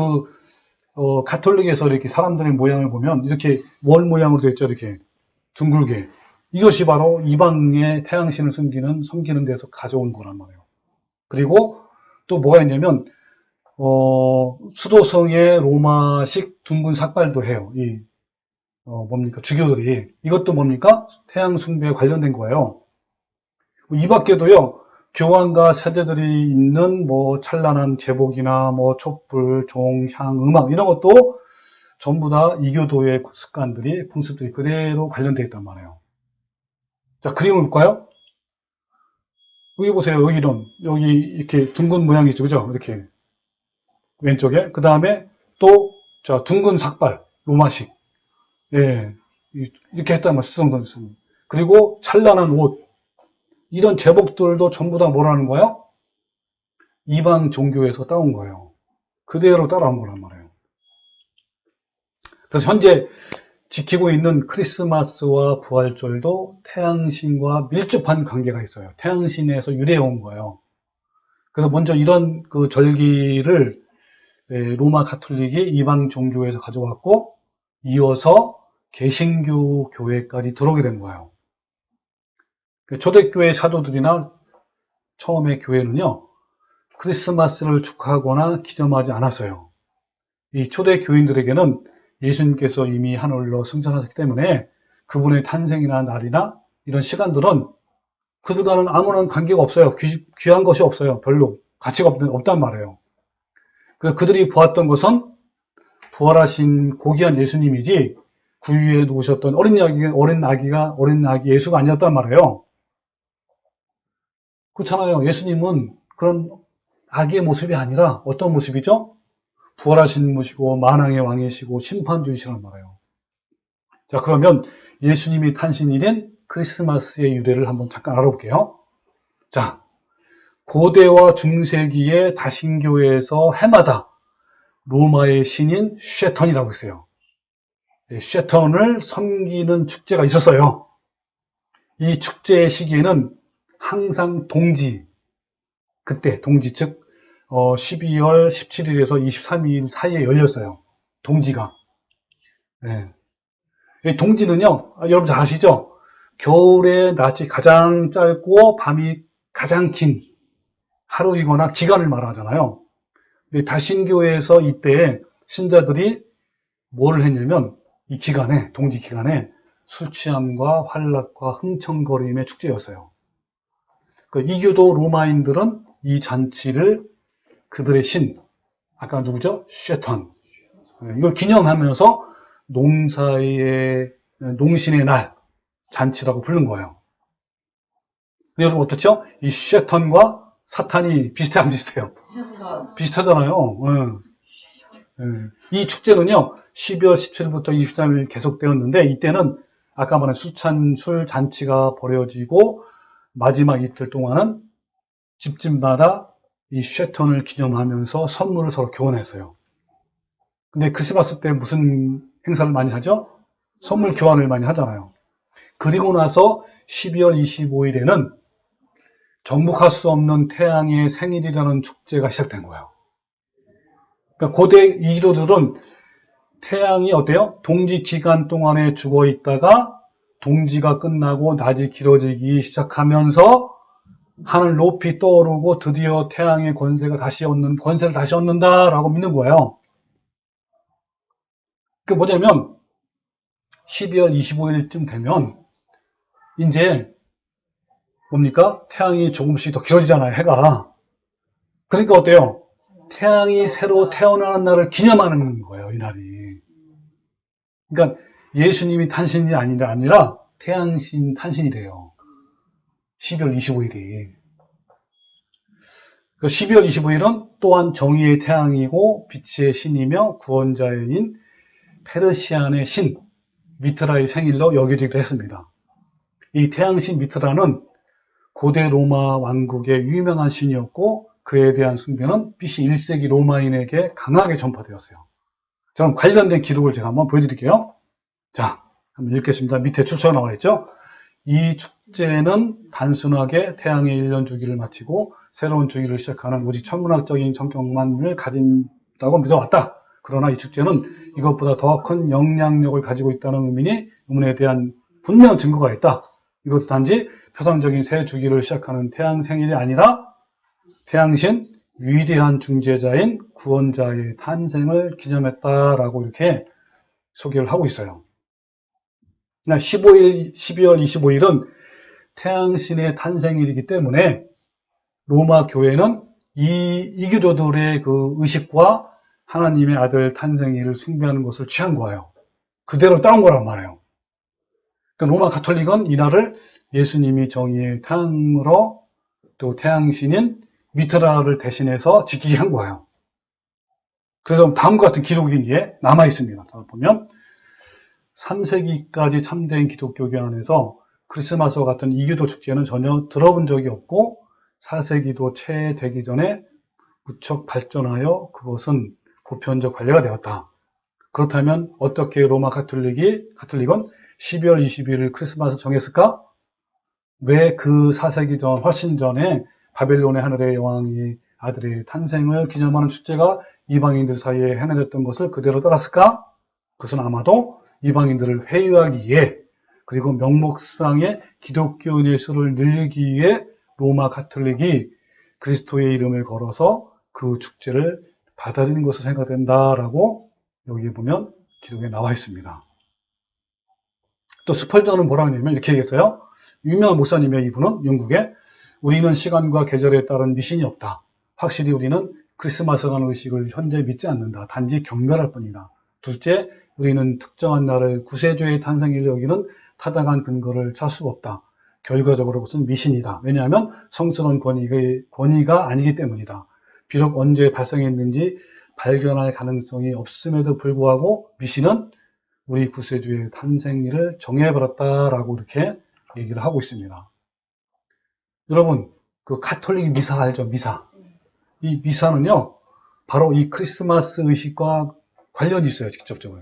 가톨릭에서 이렇게 사람들의 모양을 보면 이렇게 원 모양으로 되어 있죠, 이렇게 둥글게. 이것이 바로 이방의 태양신을 섬기는 데서 가져온 거란 말이에요. 그리고 또 뭐가 있냐면 수도성의 로마식 둥근 삭발도 해요. 주교들이. 이것도 뭡니까? 태양 숭배에 관련된 거예요. 이 밖에도요, 교황과 세대들이 있는 찬란한 제복이나 촛불, 종, 향, 음악 이런 것도 전부 다 이교도의 습관들이, 풍습들이 그대로 관련되어 있단 말이에요. 자, 그림을 볼까요? 여기 보세요. 여기 이렇게 둥근 모양이 있죠. 그죠? 이렇게. 왼쪽에. 그 다음에 또, 자, 둥근 삭발. 로마식. 예. 이렇게 했단 말이에요. 수성도에서는. 그리고 찬란한 옷. 이런 제복들도 전부 다 뭐라는 거예요? 이방 종교에서 따온 거예요. 그대로 따라온 거란 말이에요. 그래서 현재 지키고 있는 크리스마스와 부활절도 태양신과 밀접한 관계가 있어요. 태양신에서 유래해온 거예요. 그래서 먼저 이런 그 절기를 로마 가톨릭이 이방 종교에서 가져왔고 이어서 개신교 교회까지 들어오게 된 거예요. 초대교회 사도들이나 처음에 교회는요, 크리스마스를 축하하거나 기념하지 않았어요. 이 초대 교인들에게는 예수님께서 이미 하늘로 승천하셨기 때문에 그분의 탄생이나 날이나 이런 시간들은 그들과는 아무런 관계가 없어요. 귀한 것이 없어요. 별로 가치가 없단 말이에요. 그래서 그들이 보았던 것은 부활하신 고귀한 예수님이지 그 위에 누우셨던 어린 아기 예수가 아니었단 말이에요. 그렇잖아요. 예수님은 그런 아기의 모습이 아니라 어떤 모습이죠? 부활하신 분이시고 만왕의 왕이시고 심판주이시란 말이에요. 자, 그러면 예수님이 탄신일인 크리스마스의 유래를 한번 잠깐 알아볼게요. 자, 고대와 중세기의 다신교회에서 해마다 로마의 신인 쉐턴이라고 있어요. 쉐턴을 섬기는 축제가 있었어요. 이 축제의 시기에는 항상 동지, 그때 동지 즉 12월 17일에서 23일 사이에 열렸어요. 동지가. 네. 이 동지는요, 여러분 잘 아시죠? 겨울에 낮이 가장 짧고 밤이 가장 긴 하루이거나 기간을 말하잖아요. 다신교회에서 이때 신자들이 뭐를 했냐면 이 기간에, 동지 기간에 술 취함과 환락과 흥청거림의 축제였어요. 이교도 로마인들은 이 잔치를 그들의 신, 아까 누구죠? 쉐턴. 이걸 기념하면서 농신의 날, 잔치라고 부른 거예요. 여러분 어떻죠? 이 쉐턴과 사탄이 비슷해 안 비슷해요? 비슷하잖아요. 이 축제는요, 12월 17일부터 23일 계속되었는데, 이때는 아까 말한 술 잔치가 벌어지고, 마지막 이틀 동안은 집집마다 이 쉐턴을 기념하면서 선물을 서로 교환했어요. 근데 크리스마스 때 무슨 행사를 많이 하죠? 선물 교환을 많이 하잖아요. 그리고 나서 12월 25일에는 정복할 수 없는 태양의 생일이라는 축제가 시작된 거예요. 그러니까 고대 이교도들은 태양이 어때요? 동지 기간 동안에 죽어 있다가 동지가 끝나고 낮이 길어지기 시작하면서 하늘 높이 떠오르고 드디어 태양의 권세를 다시 얻는다라고 믿는 거예요. 그게 뭐냐면 12월 25일쯤 되면 이제 뭡니까? 태양이 조금씩 더 길어지잖아요, 해가. 그러니까 어때요? 태양이 새로 태어나는 날을 기념하는 거예요, 이 날이. 그러니까 예수님이 탄신이 아니라 태양신 탄신이 돼요. 12월 25일이. 12월 25일은 또한 정의의 태양이고 빛의 신이며 구원자인 페르시안의 신 미트라의 생일로 여겨지기도 했습니다. 이 태양신 미트라는 고대 로마 왕국의 유명한 신이었고 그에 대한 숭배는 BC 1세기 로마인에게 강하게 전파되었어요. 자, 그럼 관련된 기록을 제가 한번 보여드릴게요. 자, 한번 읽겠습니다. 밑에 출처가 나와 있죠. 이 축제는 단순하게 태양의 1년 주기를 마치고 새로운 주기를 시작하는 오직 천문학적인 성격만을 가진다고 믿어왔다. 그러나 이 축제는 이것보다 더 큰 영향력을 가지고 있다는 의문에 대한 분명한 증거가 있다. 이것은 단지 표상적인 새 주기를 시작하는 태양 생일이 아니라 태양신 위대한 중재자인 구원자의 탄생을 기념했다라고 이렇게 소개를 하고 있어요. 12월 25일은 태양신의 탄생일이기 때문에 로마 교회는 이 이교도들의 그 의식과 하나님의 아들 탄생일을 숭배하는 것을 취한 거예요. 그대로 따온 거란 말이에요. 그러니까 로마 가톨릭은 이날을 예수님이 정의의 태양으로 또 태양신인 미트라를 대신해서 지키게 한 거예요. 그래서 다음과 같은 기록이 남아 있습니다. 보면 3세기까지 참된 기독교계 안에서 크리스마스와 같은 이교도 축제는 전혀 들어본 적이 없고 4세기도 채 되기 전에 무척 발전하여 그것은 보편적 관례가 되었다. 그렇다면 어떻게 로마 가톨릭은 12월 20일을 크리스마스 정했을까? 왜 그 4세기 전, 훨씬 전에 바벨론의 하늘의 여왕이 아들의 탄생을 기념하는 축제가 이방인들 사이에 행해졌던 것을 그대로 따랐을까? 그것은 아마도 이방인들을 회유하기 위해 그리고 명목상의 기독교인의 수를 늘리기 위해 로마 가톨릭이 그리스도의 이름을 걸어서 그 축제를 받아들인 것으로 생각된다라고 여기에 보면 기록에 나와 있습니다. 또 스펄전은 뭐라고 하냐면 이렇게 얘기했어요. 유명한 목사님의 이분은 영국에 우리는 시간과 계절에 따른 미신이 없다. 확실히 우리는 크리스마스라는 의식을 현재 믿지 않는다. 단지 경멸할 뿐이다. 둘째, 우리는 특정한 날을 구세주의 탄생일 여기는 타당한 근거를 찾을 수가 없다. 결과적으로 그것은 미신이다. 왜냐하면 성스러운 권위가 아니기 때문이다. 비록 언제 발생했는지 발견할 가능성이 없음에도 불구하고 미신은 우리 구세주의 탄생일을 정해버렸다라고 이렇게 얘기를 하고 있습니다. 여러분, 그 가톨릭 미사 알죠? 미사. 이 미사는요, 바로 이 크리스마스 의식과 관련이 있어요, 직접적으로.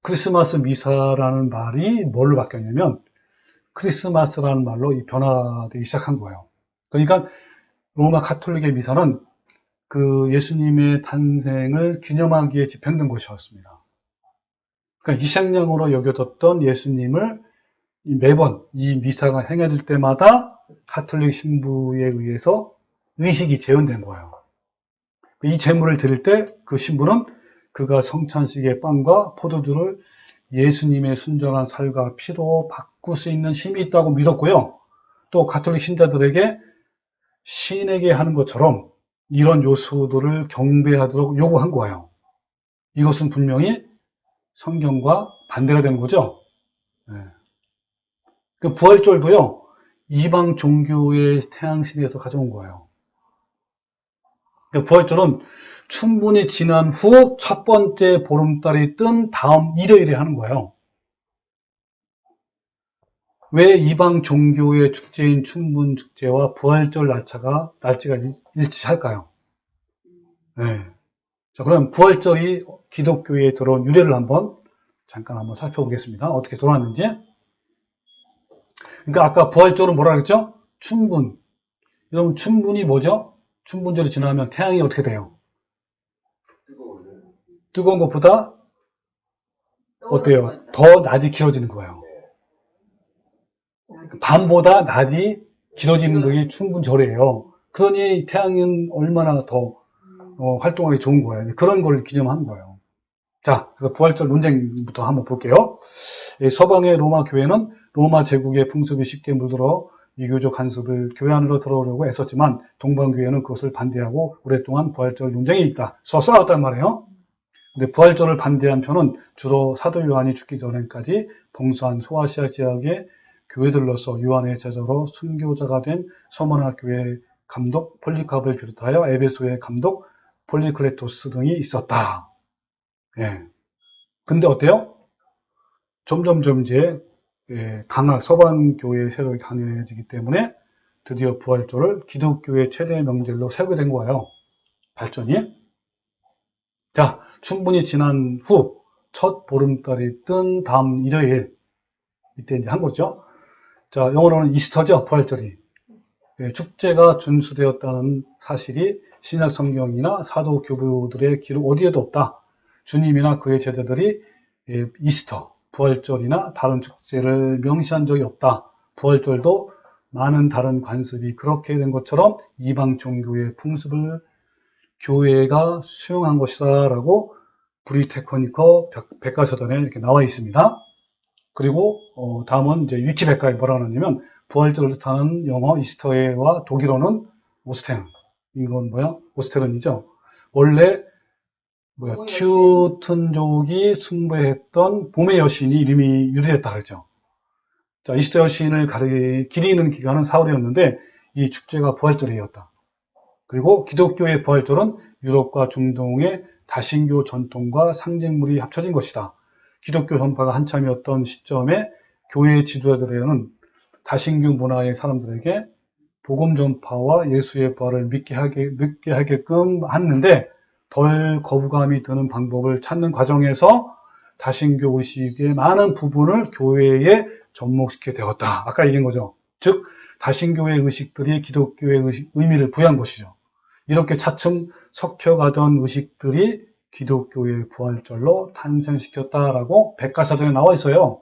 크리스마스 미사라는 말이 뭘로 바뀌었냐면, 크리스마스라는 말로 변화되기 시작한 거예요. 그러니까, 로마 가톨릭의 미사는 그 예수님의 탄생을 기념하기에 집행된 것이었습니다. 그러니까 희생양으로 여겨졌던 예수님을 매번 이 미사가 행해질 때마다 가톨릭 신부에 의해서 의식이 재현된 거예요. 이 제물을 드릴 때 그 신부는 그가 성찬식의 빵과 포도주를 예수님의 순전한 살과 피로 바꿀 수 있는 힘이 있다고 믿었고요. 또 가톨릭 신자들에게 신에게 하는 것처럼 이런 요소들을 경배하도록 요구한 거예요. 이것은 분명히 성경과 반대가 된 거죠. 네. 그 부활절도요, 이방 종교의 태양신에서 가져온 거예요. 부활절은 충분히 지난 후 첫 번째 보름달이 뜬 다음 일요일에 하는 거예요. 왜 이방 종교의 축제인 춘분 축제와 부활절 날짜가 일치할까요? 네. 자, 그럼 부활절이 기독교에 들어온 유래를 잠깐 한번 살펴보겠습니다. 어떻게 들어왔는지. 그러니까 아까 부활절은 뭐라 그랬죠? 춘분. 여러분, 춘분이 뭐죠? 춘분절이 지나면 태양이 어떻게 돼요? 뜨거운 것보다 어때요? 더 낮이 길어지는 거예요. 밤보다 낮이 길어지는 게 춘분절이에요. 그러니 태양은 얼마나 더 활동하기 좋은 거예요. 그런 걸 기념하는 거예요. 자, 그래서 부활절 논쟁부터 한번 볼게요. 서방의 로마 교회는 로마 제국의 풍습이 쉽게 물들어 이교적 간섭을 교회 안으로 들어오려고 애썼지만 동방교회는 그것을 반대하고 오랫동안 부활절 논쟁이 있다. 싸웠단 말이에요. 근데 부활절을 반대한 편은 주로 사도 요한이 죽기 전까지 봉사한 소아시아 지역의 교회들로서 요한의 제자로 순교자가 된 서머나 교회 감독 폴리캅을 비롯하여 에베소의 감독 폴리클레토스 등이 있었다. 예. 근데 어때요? 점점 이제 강한 서방 교회의 세력이 강해지기 때문에 드디어 부활절을 기독교의 최대 명절로 세우게 된 거예요. 발전이. 자, 충분히 지난 후 첫 보름달이 뜬 다음 일요일 이때 이제 한 거죠. 자, 영어로는 이스터죠, 부활절이. 축제가 준수되었다는 사실이 신약 성경이나 사도 교부들의 기록 어디에도 없다. 주님이나 그의 제자들이 이스터, 부활절이나 다른 축제를 명시한 적이 없다. 부활절도 많은 다른 관습이 그렇게 된 것처럼 이방 종교의 풍습을 교회가 수용한 것이다 라고 브리테커니커 백과사전에 이렇게 나와 있습니다. 그리고 다음은 이제 위키백과에 뭐라고 하냐면 부활절을 뜻하는 영어 이스터에와 독일어는 오스테른. 이건 뭐야? 오스테른이죠. 원래 튜튼족이 숭배했던 봄의 여신이 이름이 유래됐다 그랬죠. 자, 이스터 여신을 기리는 기간은 사흘이었는데 이 축제가 부활절이었다. 그리고 기독교의 부활절은 유럽과 중동의 다신교 전통과 상징물이 합쳐진 것이다. 기독교 전파가 한참이었던 시점에 교회 지도자들에게는 다신교 문화의 사람들에게 복음 전파와 예수의 부활을 믿게 하게끔 했는데 덜 거부감이 드는 방법을 찾는 과정에서 다신교 의식의 많은 부분을 교회에 접목시키게 되었다. 아까 얘기한 거죠. 즉 다신교의 의식들이 기독교의 의미를 부여한 것이죠. 이렇게 차츰 섞여가던 의식들이 기독교의 부활절로 탄생시켰다라고 백과사전에 나와 있어요.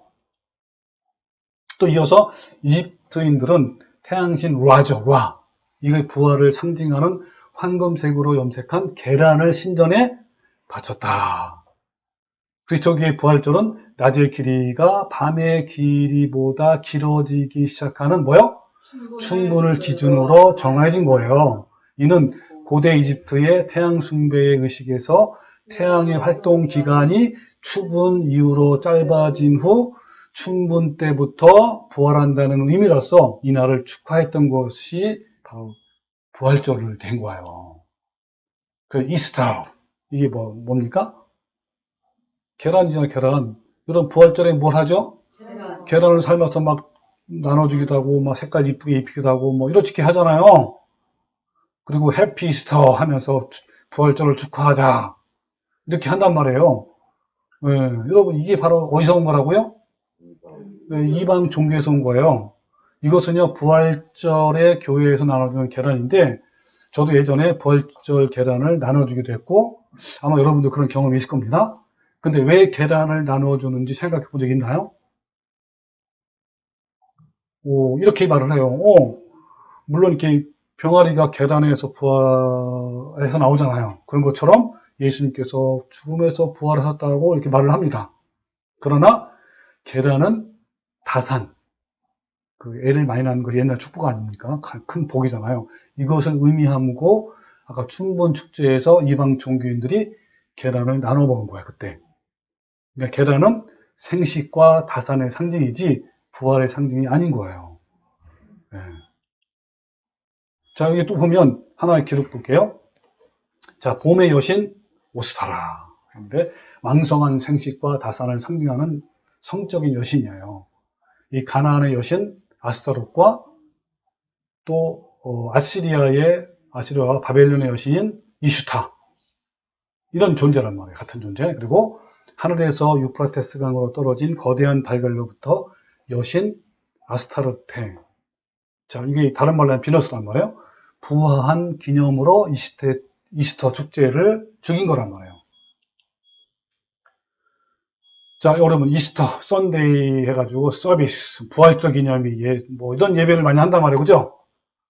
또 이어서 이집트인들은 태양신 라죠, 라. 이게 부활을 상징하는 황금색으로 염색한 계란을 신전에 바쳤다. 그리스도교의 부활절은 낮의 길이가 밤의 길이보다 길어지기 시작하는 뭐요? 춘분을 기준으로 정해진 거예요. 이는 고대 이집트의 태양 숭배의 의식에서 태양의 활동 기간이 추분 이후로 짧아진 후 춘분 때부터 부활한다는 의미로서 이날을 축하했던 것이 바로 부활절을 된 거예요. 그 이스터, 이게 뭡니까? 계란이잖아요, 계란. 이런 부활절에 뭘 하죠? 계란을 삶아서 막 나눠주기도 하고, 막 색깔 이쁘게 입히기도 하고, 뭐 이렇게 하잖아요. 그리고 해피 이스터 하면서 부활절을 축하하자. 이렇게 한단 말이에요. 네, 여러분, 이게 바로 어디서 온 거라고요? 네, 이방 종교에서 온 거예요. 이것은요, 부활절에 교회에서 나눠주는 계란인데, 저도 예전에 부활절 계란을 나눠주기도 했고, 아마 여러분도 그런 경험이 있을 겁니다. 근데 왜 계란을 나눠주는지 생각해 본 적 있나요? 이렇게 말을 해요. 물론 이렇게 병아리가 계란에서 부활해서 나오잖아요. 그런 것처럼 예수님께서 죽음에서 부활하셨다고 이렇게 말을 합니다. 그러나 계란은 다산, 그 애를 많이 낳는 거 옛날 축복 아닙니까? 큰 복이잖아요. 이것을 의미하고 아까 춘분 축제에서 이방 종교인들이 계란을 나눠 먹은 거야, 그때. 그러니까 계란은 생식과 다산의 상징이지 부활의 상징이 아닌 거예요. 네. 자, 여기 또 보면 하나의 기록 볼게요. 자, 봄의 여신 오스타라. 그런데 왕성한 생식과 다산을 상징하는 성적인 여신이에요. 이 가나안의 여신 아스타롯과 또 아시리아와 바벨론의 여신인 이슈타, 이런 존재란 말이에요. 같은 존재. 그리고 하늘에서 유프라테스 강으로 떨어진 거대한 달걀로부터 여신 아스타르테. 자, 이게 다른 말로 하면 비너스란 말이에요. 부화한 기념으로 이스터 축제를 죽인 거란 말이에요. 자, 여러분, 이스터, 썬데이 해가지고 서비스, 부활절 기념일, 뭐 이런 예배를 많이 한단 말이에요. 그죠?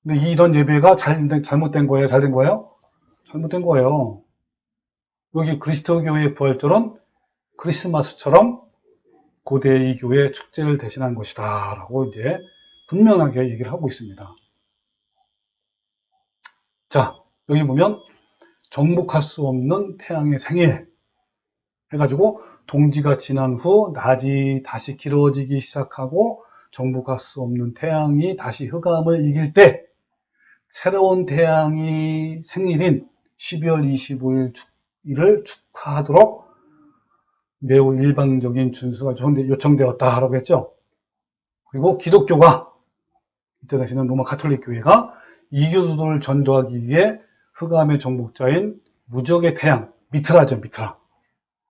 근데 이런 예배가 잘못된 거예요? 잘 된 거예요? 잘못된 거예요. 여기 그리스도교의 부활절은 크리스마스처럼 고대 이 교회 축제를 대신한 것이다 라고 이제 분명하게 얘기를 하고 있습니다. 자, 여기 보면 정복할 수 없는 태양의 생일 해가지고 동지가 지난 후 낮이 다시 길어지기 시작하고 정복할 수 없는 태양이 다시 흑암을 이길 때 새로운 태양이 생일인 12월 25일을 축하하도록 매우 일방적인 준수가 요청되었다라고 했죠. 그리고 기독교가, 이때 당시는 로마 가톨릭 교회가 이교도들을 전도하기 위해 흑암의 정복자인 무적의 태양, 미트라죠, 미트라.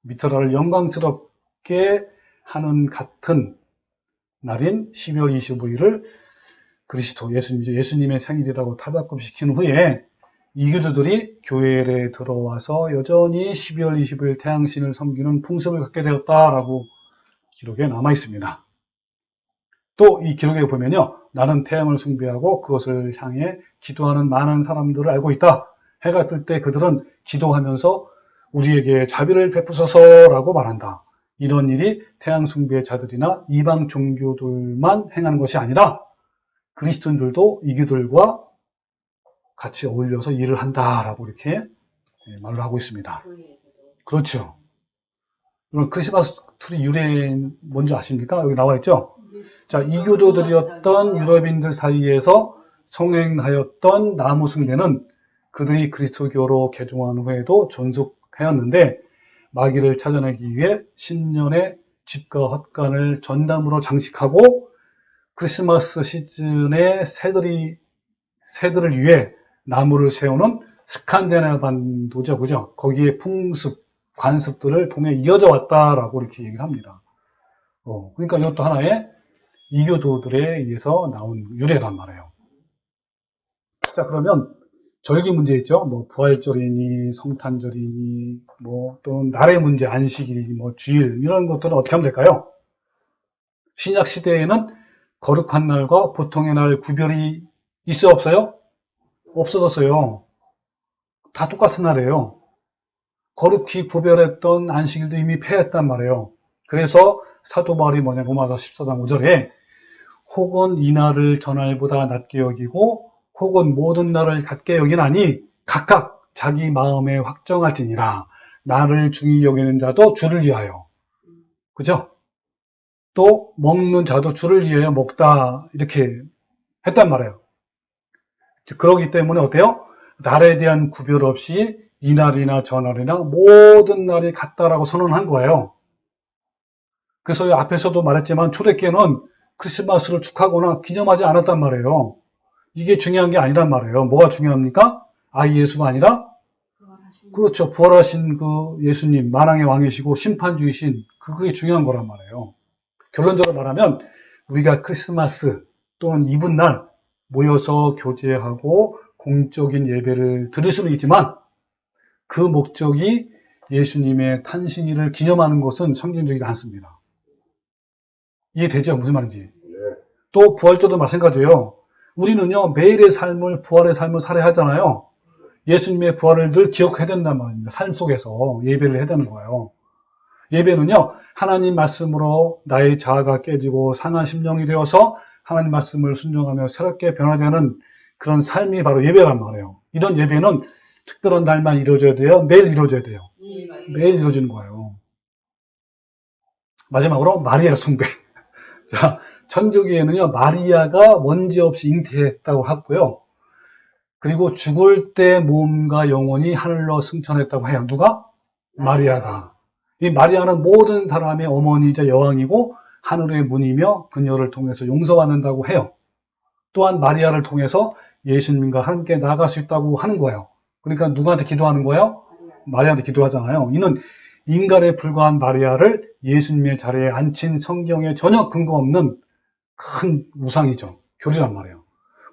미트라를 영광스럽게 하는 같은 날인 12월 25일을 그리스도 예수님의 생일이라고 타박급시킨 후에 이교도들이 교회에 들어와서 여전히 12월 25일 태양신을 섬기는 풍습을 갖게 되었다라고 기록에 남아 있습니다. 또 이 기록에 보면요, 나는 태양을 숭배하고 그것을 향해 기도하는 많은 사람들을 알고 있다. 해가 뜰 때 그들은 기도하면서 우리에게 자비를 베푸소서라고 말한다. 이런 일이 태양 숭배자들이나 이방 종교들만 행하는 것이 아니라 그리스도인들도 이교들과 같이 어울려서 일을 한다라고 이렇게 말을 하고 있습니다. 그렇죠. 그럼 크리스마스 트리 유래 뭔지 아십니까? 여기 나와 있죠? 자, 이교도들이었던 유럽인들 사이에서 성행하였던 나무 숭배는 그들이 그리스도교로 개종한 후에도 존속하였는데 마귀를 찾아내기 위해 신년에 집과 헛간을 전담으로 장식하고 크리스마스 시즌에 새들을 위해 나무를 세우는 스칸디나반도죠, 그죠? 거기에 풍습, 관습들을 통해 이어져 왔다라고 이렇게 얘기를 합니다. 그러니까 이것도 하나의 이교도들에 의해서 나온 유래란 말이에요. 자, 그러면 절기 문제 있죠? 뭐 부활절이니 성탄절이니 뭐 또는 날의 문제, 안식일이니 뭐 주일 이런 것들은 어떻게 하면 될까요? 신약 시대에는 거룩한 날과 보통의 날 구별이 있어요, 없어요? 없어졌어요. 다 똑같은 날이에요. 거룩히 구별했던 안식일도 이미 폐했단 말이에요. 그래서 사도 바울이 로마서 14장 5절에 혹은 이 날을 전날보다 낮게 여기고 혹은 모든 날을 같게 여기나니 각각 자기 마음에 확정할지니라. 나를 중히 여기는 자도 주를 위하여. 그죠? 또 먹는 자도 주를 위하여 먹다 이렇게 했단 말이에요. 그러기 때문에 어때요? 날에 대한 구별 없이 이날이나 저날이나 모든 날이 같다라고 선언한 거예요. 그래서 앞에서도 말했지만 초대교회는 크리스마스를 축하하거나 기념하지 않았단 말이에요. 이게 중요한 게 아니란 말이에요. 뭐가 중요합니까? 아이 예수가 아니라 그렇죠. 부활하신 그 예수님, 만왕의 왕이시고 심판주이신 그게 중요한 거란 말이에요. 결론적으로 말하면 우리가 크리스마스 또는 이브날 모여서 교제하고 공적인 예배를 드릴 수는 있지만 그 목적이 예수님의 탄신일을 기념하는 것은 성경적이지 않습니다. 이해되죠? 무슨 말인지. 또 부활절도 마찬가지예요. 우리는요 매일의 삶을 부활의 삶을 살아야 하잖아요. 예수님의 부활을 늘 기억해야 된단 말입니다. 삶 속에서 예배를 해야 되는 거예요. 예배는요 하나님 말씀으로 나의 자아가 깨지고 상한 심령이 되어서 하나님 말씀을 순종하며 새롭게 변화되는 그런 삶이 바로 예배란 말이에요. 이런 예배는 특별한 날만 이루어져야 돼요? 매일 이루어져야 돼요? 매일 이루어지는 거예요. 마지막으로 마리아 숭배. 자, 천주교에는요 마리아가 원죄 없이 잉태했다고 하고요. 그리고 죽을 때 몸과 영혼이 하늘로 승천했다고 해요. 누가? 마리아가. 이 마리아는 모든 사람의 어머니이자 여왕이고 하늘의 문이며 그녀를 통해서 용서받는다고 해요. 또한 마리아를 통해서 예수님과 함께 나아갈 수 있다고 하는 거예요. 그러니까 누구한테 기도하는 거예요? 마리아한테 기도하잖아요. 이는 인간에 불과한 마리아를 예수님의 자리에 앉힌 성경에 전혀 근거 없는 큰 우상이죠. 교리란 말이에요.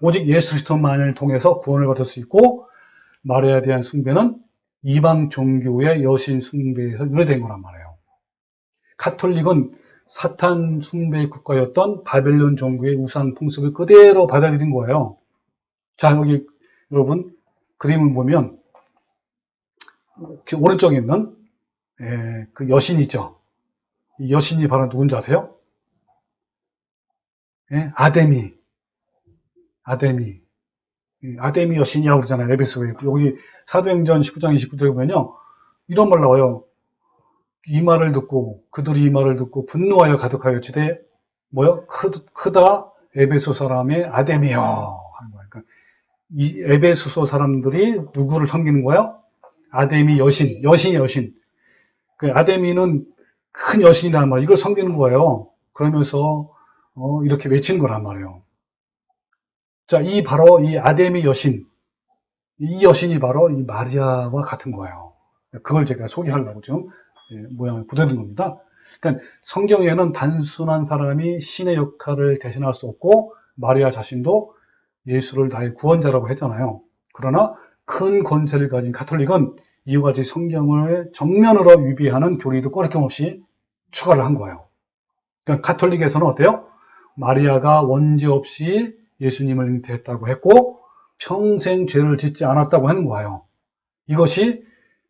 오직 예수 그리스도만을 통해서 구원을 받을 수 있고 마리아에 대한 숭배는 이방 종교의 여신 숭배에서 유래된 거란 말이에요. 가톨릭은 사탄 숭배 국가였던 바벨론 종교의 우상 풍습을 그대로 받아들인 거예요. 자, 여기 여러분 그림을 보면 오른쪽에 있는 그 여신이죠. 이 여신이 바로 누군지 아세요? 아데미. 아데미 여신이라고 그러잖아요. 에베소에. 여기 사도행전 19장 29절에 보면요. 이런 말 나와요. 이 말을 듣고 그들이 이 말을 듣고 분노하여 가득하여 지되 뭐요? 크다 에베소 사람의 아데미여 하는 거예요. 그러니까 이 에베소 사람들이 누구를 섬기는 거예요? 아데미 여신, 여신이 여신. 그 아데미는 큰 여신이란 말, 이걸 섬기는 거예요. 그러면서 이렇게 외치는 거란 말이에요. 자, 바로 이 아데미 여신, 이 여신이 바로 이 마리아와 같은 거예요. 그걸 제가 소개하려고 좀 모양을 보여드린 겁니다. 그러니까 성경에는 단순한 사람이 신의 역할을 대신할 수 없고 마리아 자신도 예수를 나의 구원자라고 했잖아요. 그러나 큰 권세를 가진 가톨릭은 이와 같이 성경을 정면으로 위배하는 교리도 꺼리낌없이 추가를 한 거예요. 그러니까 가톨릭에서는 어때요? 마리아가 원죄 없이 예수님을 잉태했다고 했고 평생 죄를 짓지 않았다고 하는 거예요. 이것이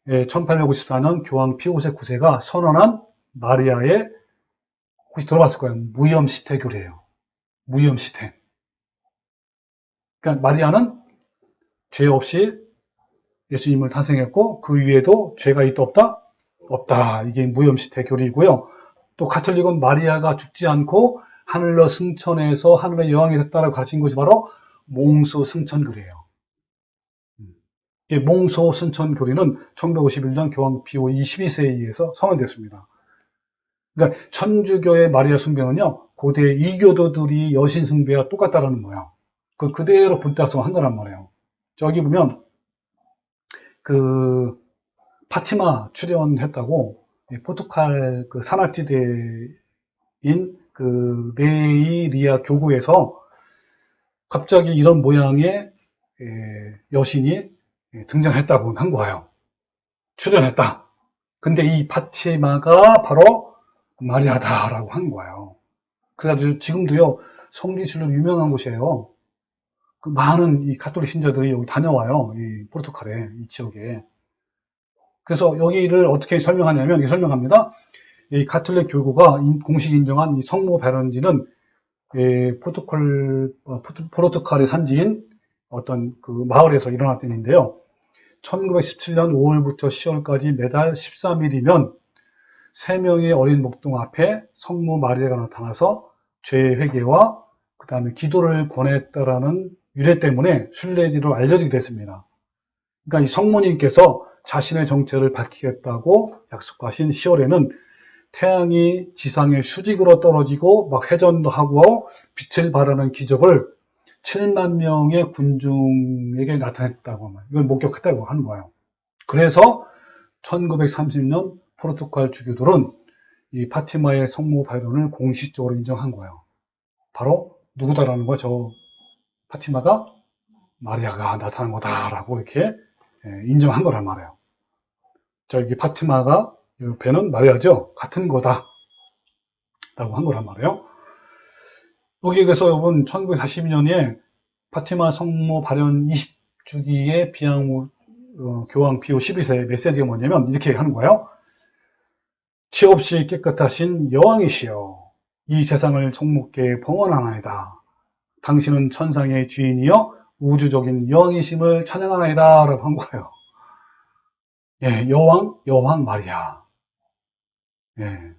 1854년 교황 피오세 9세가 선언한 마리아의, 혹시 들어봤을 거예요, 무염시태 교리예요. 무염시태. 그러니까 마리아는 죄 없이 예수님을 탄생했고 그 위에도 죄가 있다 없다? 없다. 이게 무염시태 교리이고요. 또 가톨릭은 마리아가 죽지 않고 하늘로 승천해서 하늘의 여왕이 됐다라고 가르친 것이 바로 몽소 승천 교리예요. 이 몽소 승천 교리는 1951년 교황 피오 22세에 의해서 선언됐습니다. 그러니까 천주교의 마리아 숭배는요, 고대 이교도들이 여신 숭배와 똑같다라는 거예요. 그걸 그대로 본따서 한다는 말이에요. 저기 보면 그 파티마 출연했다고 포르투갈 그 산악지대인 그 네이리아 교구에서 갑자기 이런 모양의 여신이 등장했다고 한 거예요. 출연했다. 근데 이 파티마가 바로 마리아다라고 한 거예요. 그래가지고 지금도요 성지순례로 유명한 곳이에요. 그 많은 이 가톨릭 신자들이 여기 다녀와요. 이 포르투갈에, 이 지역에. 그래서 여기를 어떻게 설명하냐면, 이렇게 설명합니다. 이 가톨릭 교구가 공식 인정한 이 성모 베런지는 포르투갈의 산지인 어떤 그 마을에서 일어났던 일인데요. 1917년 5월부터 10월까지 매달 13일이면 3명의 어린 목동 앞에 성모 마리아가 나타나서 죄의 회개와 그 다음에 기도를 권했다라는 유래 때문에 순례지로 알려지게 됐습니다. 그러니까 이 성모님께서 자신의 정체를 밝히겠다고 약속하신 10월에는 태양이 지상의 수직으로 떨어지고 막 회전도 하고 빛을 발하는 기적을 7만 명의 군중에게 나타냈다고, 이걸 목격했다고 하는 거예요. 그래서 1930년 포르투갈 주교들은 이 파티마의 성모 발현을 공식적으로 인정한 거예요. 바로 누구다라는 거야? 저 파티마가 마리아가 나타난 거다라고 이렇게 인정한 거란 말이에요. 저기 파티마가 옆에는 마리아죠. 같은 거다 라고 한 거란 말이에요. 여기 그래서 여러분 1942년에 파티마 성모 발현 20주기의 비양 교황 비오 12세의 메시지가 뭐냐면 이렇게 하는 거예요. 티 없이 깨끗하신 여왕이시여, 이 세상을 성모께 봉헌하나이다. 당신은 천상의 주인이여 우주적인 여왕이심을 찬양하나이다 라고 한 거예요. 예, 여왕 마리아. 예.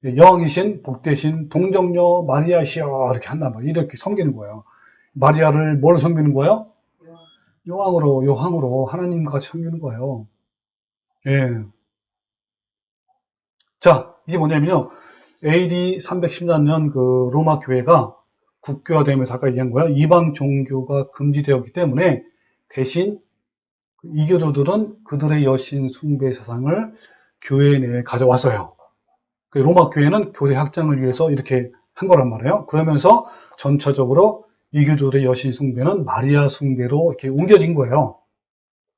여왕이신 복되신 동정녀 마리아시여 이렇게 한단 말이에요. 이렇게 섬기는 거예요. 마리아를 뭘 섬기는 거예요? 여왕으로 하나님과 같이 섬기는 거예요. 예. 자, 이게 뭐냐면요. AD 310년 그 로마 교회가 국교화되면서 아까 얘기한 거예요. 이방 종교가 금지되었기 때문에 대신 이교도들은 그들의 여신 숭배 사상을 교회 내에 가져왔어요. 로마 교회는 교회 확장을 위해서 이렇게 한 거란 말이에요. 그러면서 점차적으로 이교도들의 여신 숭배는 마리아 숭배로 이렇게 옮겨진 거예요.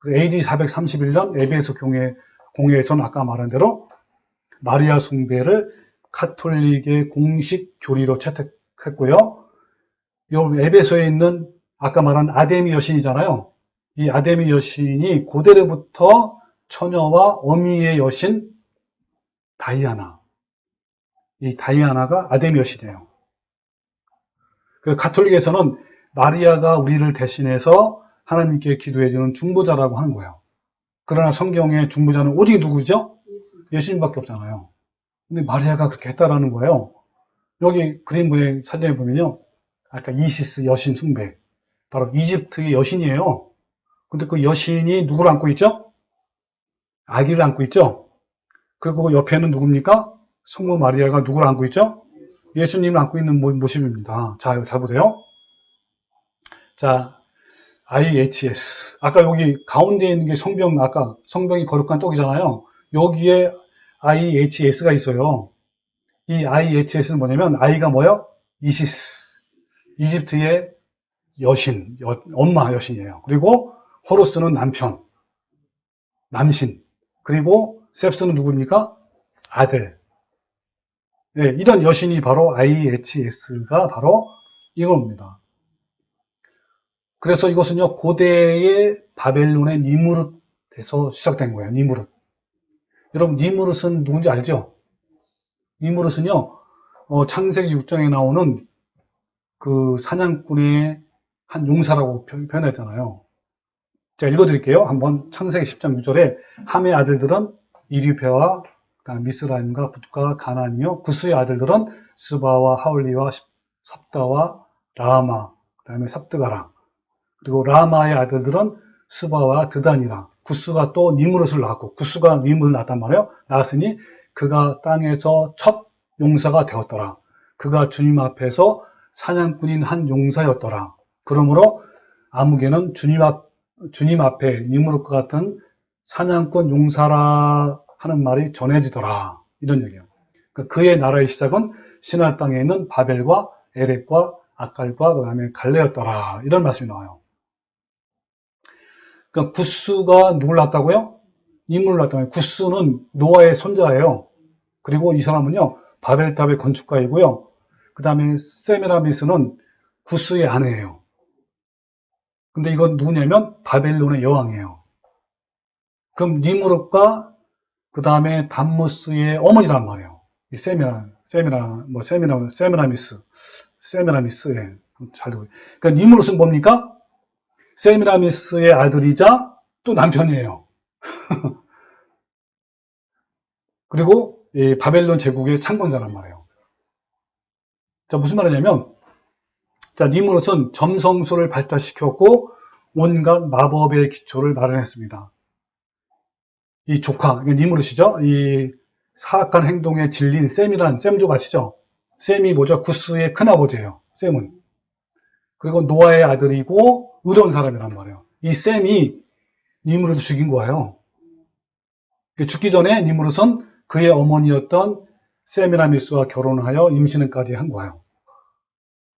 AD 431년 에베소 공회에서는 아까 말한 대로 마리아 숭배를 카톨릭의 공식 교리로 채택했고요. 이 에베소에 있는 아까 말한 아데미 여신이잖아요. 이 아데미 여신이 고대로부터 처녀와 어미의 여신 다이아나. 이 다이아나가 아데미 여신이에요. 가톨릭에서는 마리아가 우리를 대신해서 하나님께 기도해주는 중보자라고 하는 거예요. 그러나 성경의 중보자는 오직 누구죠? 예수님밖에 없잖아요. 근데 마리아가 그렇게 했다라는 거예요. 여기 그림의 사진에 보면요. 아까 이시스 여신 숭배. 바로 이집트의 여신이에요. 근데 그 여신이 누구를 안고 있죠? 아기를 안고 있죠? 그리고 옆에는 누굽니까? 성모 마리아가 누구를 안고 있죠? 예수님을 안고 있는 모습입니다. 자, 잘 보세요. 자, IHS. 아까 여기 가운데 있는 게 성병, 아까 성병이 거룩한 떡이잖아요. 여기에 IHS가 있어요. 이 IHS는 뭐냐면, I가 뭐예요? 이시스. 이집트의 여신, 엄마 여신이에요. 그리고 호루스는 남신. 그리고 셉스는 누구입니까? 아들. 네, 이런 여신이 바로 IHS가 바로 이겁니다. 그래서 이것은요, 고대의 바벨론의 니무릇에서 시작된 거예요. 니무릇. 여러분, 니무릇은 누군지 알죠? 니무릇은요, 창세기 6장에 나오는 그 사냥꾼의 한 용사라고 표현했잖아요. 제가 읽어드릴게요. 한번 창세기 10장 6절에 함의 아들들은 이리페와 미스라임과 붓과 가나니요. 구스의 아들들은 스바와 하울리와 삽다와 라마, 그 다음에 삽드가라. 그리고 라마의 아들들은 스바와 드단이라. 구스가 또 니무릇을 낳았고, 구스가 니무릇을 낳았단 말이에요. 낳았으니 그가 땅에서 첫 용사가 되었더라. 그가 주님 앞에서 사냥꾼인 한 용사였더라. 그러므로 아무개는 주님 앞에 니무릇과 같은 사냥꾼 용사라 하는 말이 전해지더라. 이런 얘기예요. 그러니까 그의 나라의 시작은 신할 땅에 있는 바벨과 에렉과 아칼과 그 다음에 갈레였더라. 이런 말씀이 나와요. 그러니까 구스가 누굴 낳았다고요? 니무를 낳았다고요. 구스는 노아의 손자예요. 그리고 이 사람은요, 바벨탑의 건축가이고요. 그 다음에 세미라미스는 구스의 아내예요. 근데 이건 누구냐면 바벨론의 여왕이에요. 그럼 니무롯과 그 다음에 담무스의 어머니란 말이에요. 이 세미라미스, 예. 잘 되고. 그러니까 니무롯은 뭡니까? 세미라미스의 아들이자 또 남편이에요. 그리고 이 바벨론 제국의 창건자란 말이에요. 자, 무슨 말이냐면, 자, 니무롯은 점성술을 발달시켰고 온갖 마법의 기초를 마련했습니다. 이 조카, 니무롯이죠. 이 사악한 행동에 질린 셈이란 셈족 아시죠? 셈이 뭐죠? 구스의 큰아버지예요. 셈은. 그리고 노아의 아들이고 의로운 사람이란 말이에요. 이 셈이 니무롯을 죽인 거예요. 죽기 전에 니무롯은 그의 어머니였던 세미라미스와 결혼하여 임신까지 한 거예요.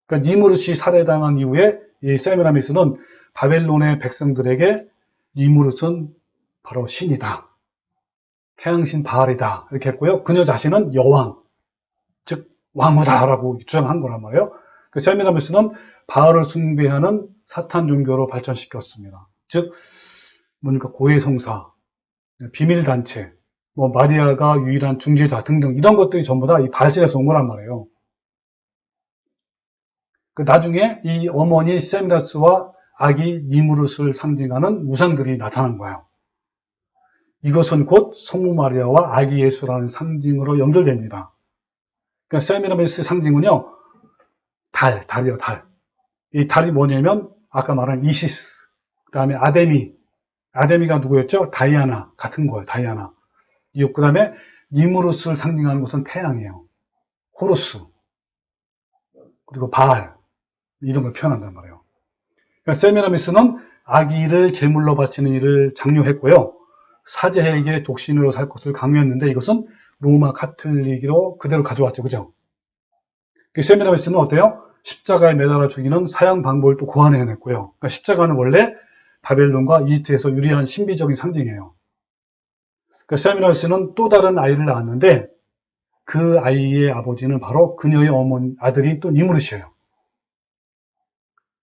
그러니까 니무롯이 살해당한 이후에 이 세미라미스는 바벨론의 백성들에게 니무롯은 바로 신이다. 태양신 바알이다. 이렇게 했고요. 그녀 자신은 여왕, 즉 왕후다라고 주장한 거란 말이에요. 그 세미라미스는 바알을 숭배하는 사탄 종교로 발전시켰습니다. 즉 뭡니까 고해성사, 비밀단체, 뭐 마리아가 유일한 중재자 등등 이런 것들이 전부 다 이 바알신에서 온 거란 말이에요. 그 나중에 이 어머니 세미라스와 아기 니무롯을 상징하는 우상들이 나타난 거예요. 이것은 곧 성모 마리아와 아기 예수라는 상징으로 연결됩니다. 그러니까 세미라미스의 상징은요, 달이요, 달. 이 달이 뭐냐면 아까 말한 이시스, 그 다음에 아데미가 누구였죠? 다이아나 같은 거예요, 다이아나. 그 다음에 니무롯을 상징하는 것은 태양이에요. 호루스, 그리고 바알 이런 걸 표현한단 말이에요. 그러니까 세미라미스는 아기를 제물로 바치는 일을 장려했고요. 사제에게 독신으로 살 것을 강요했는데 이것은 로마 카톨릭으로 그대로 가져왔죠. 그죠? 세미라미스는 어때요? 십자가에 매달아 죽이는 사형 방법을 또 고안해냈고요. 그러니까 십자가는 원래 바벨론과 이집트에서 유리한 신비적인 상징이에요. 그러니까 세미라미스는 또 다른 아이를 낳았는데 그 아이의 아버지는 바로 그녀의 아들이 또 니무롯이에요.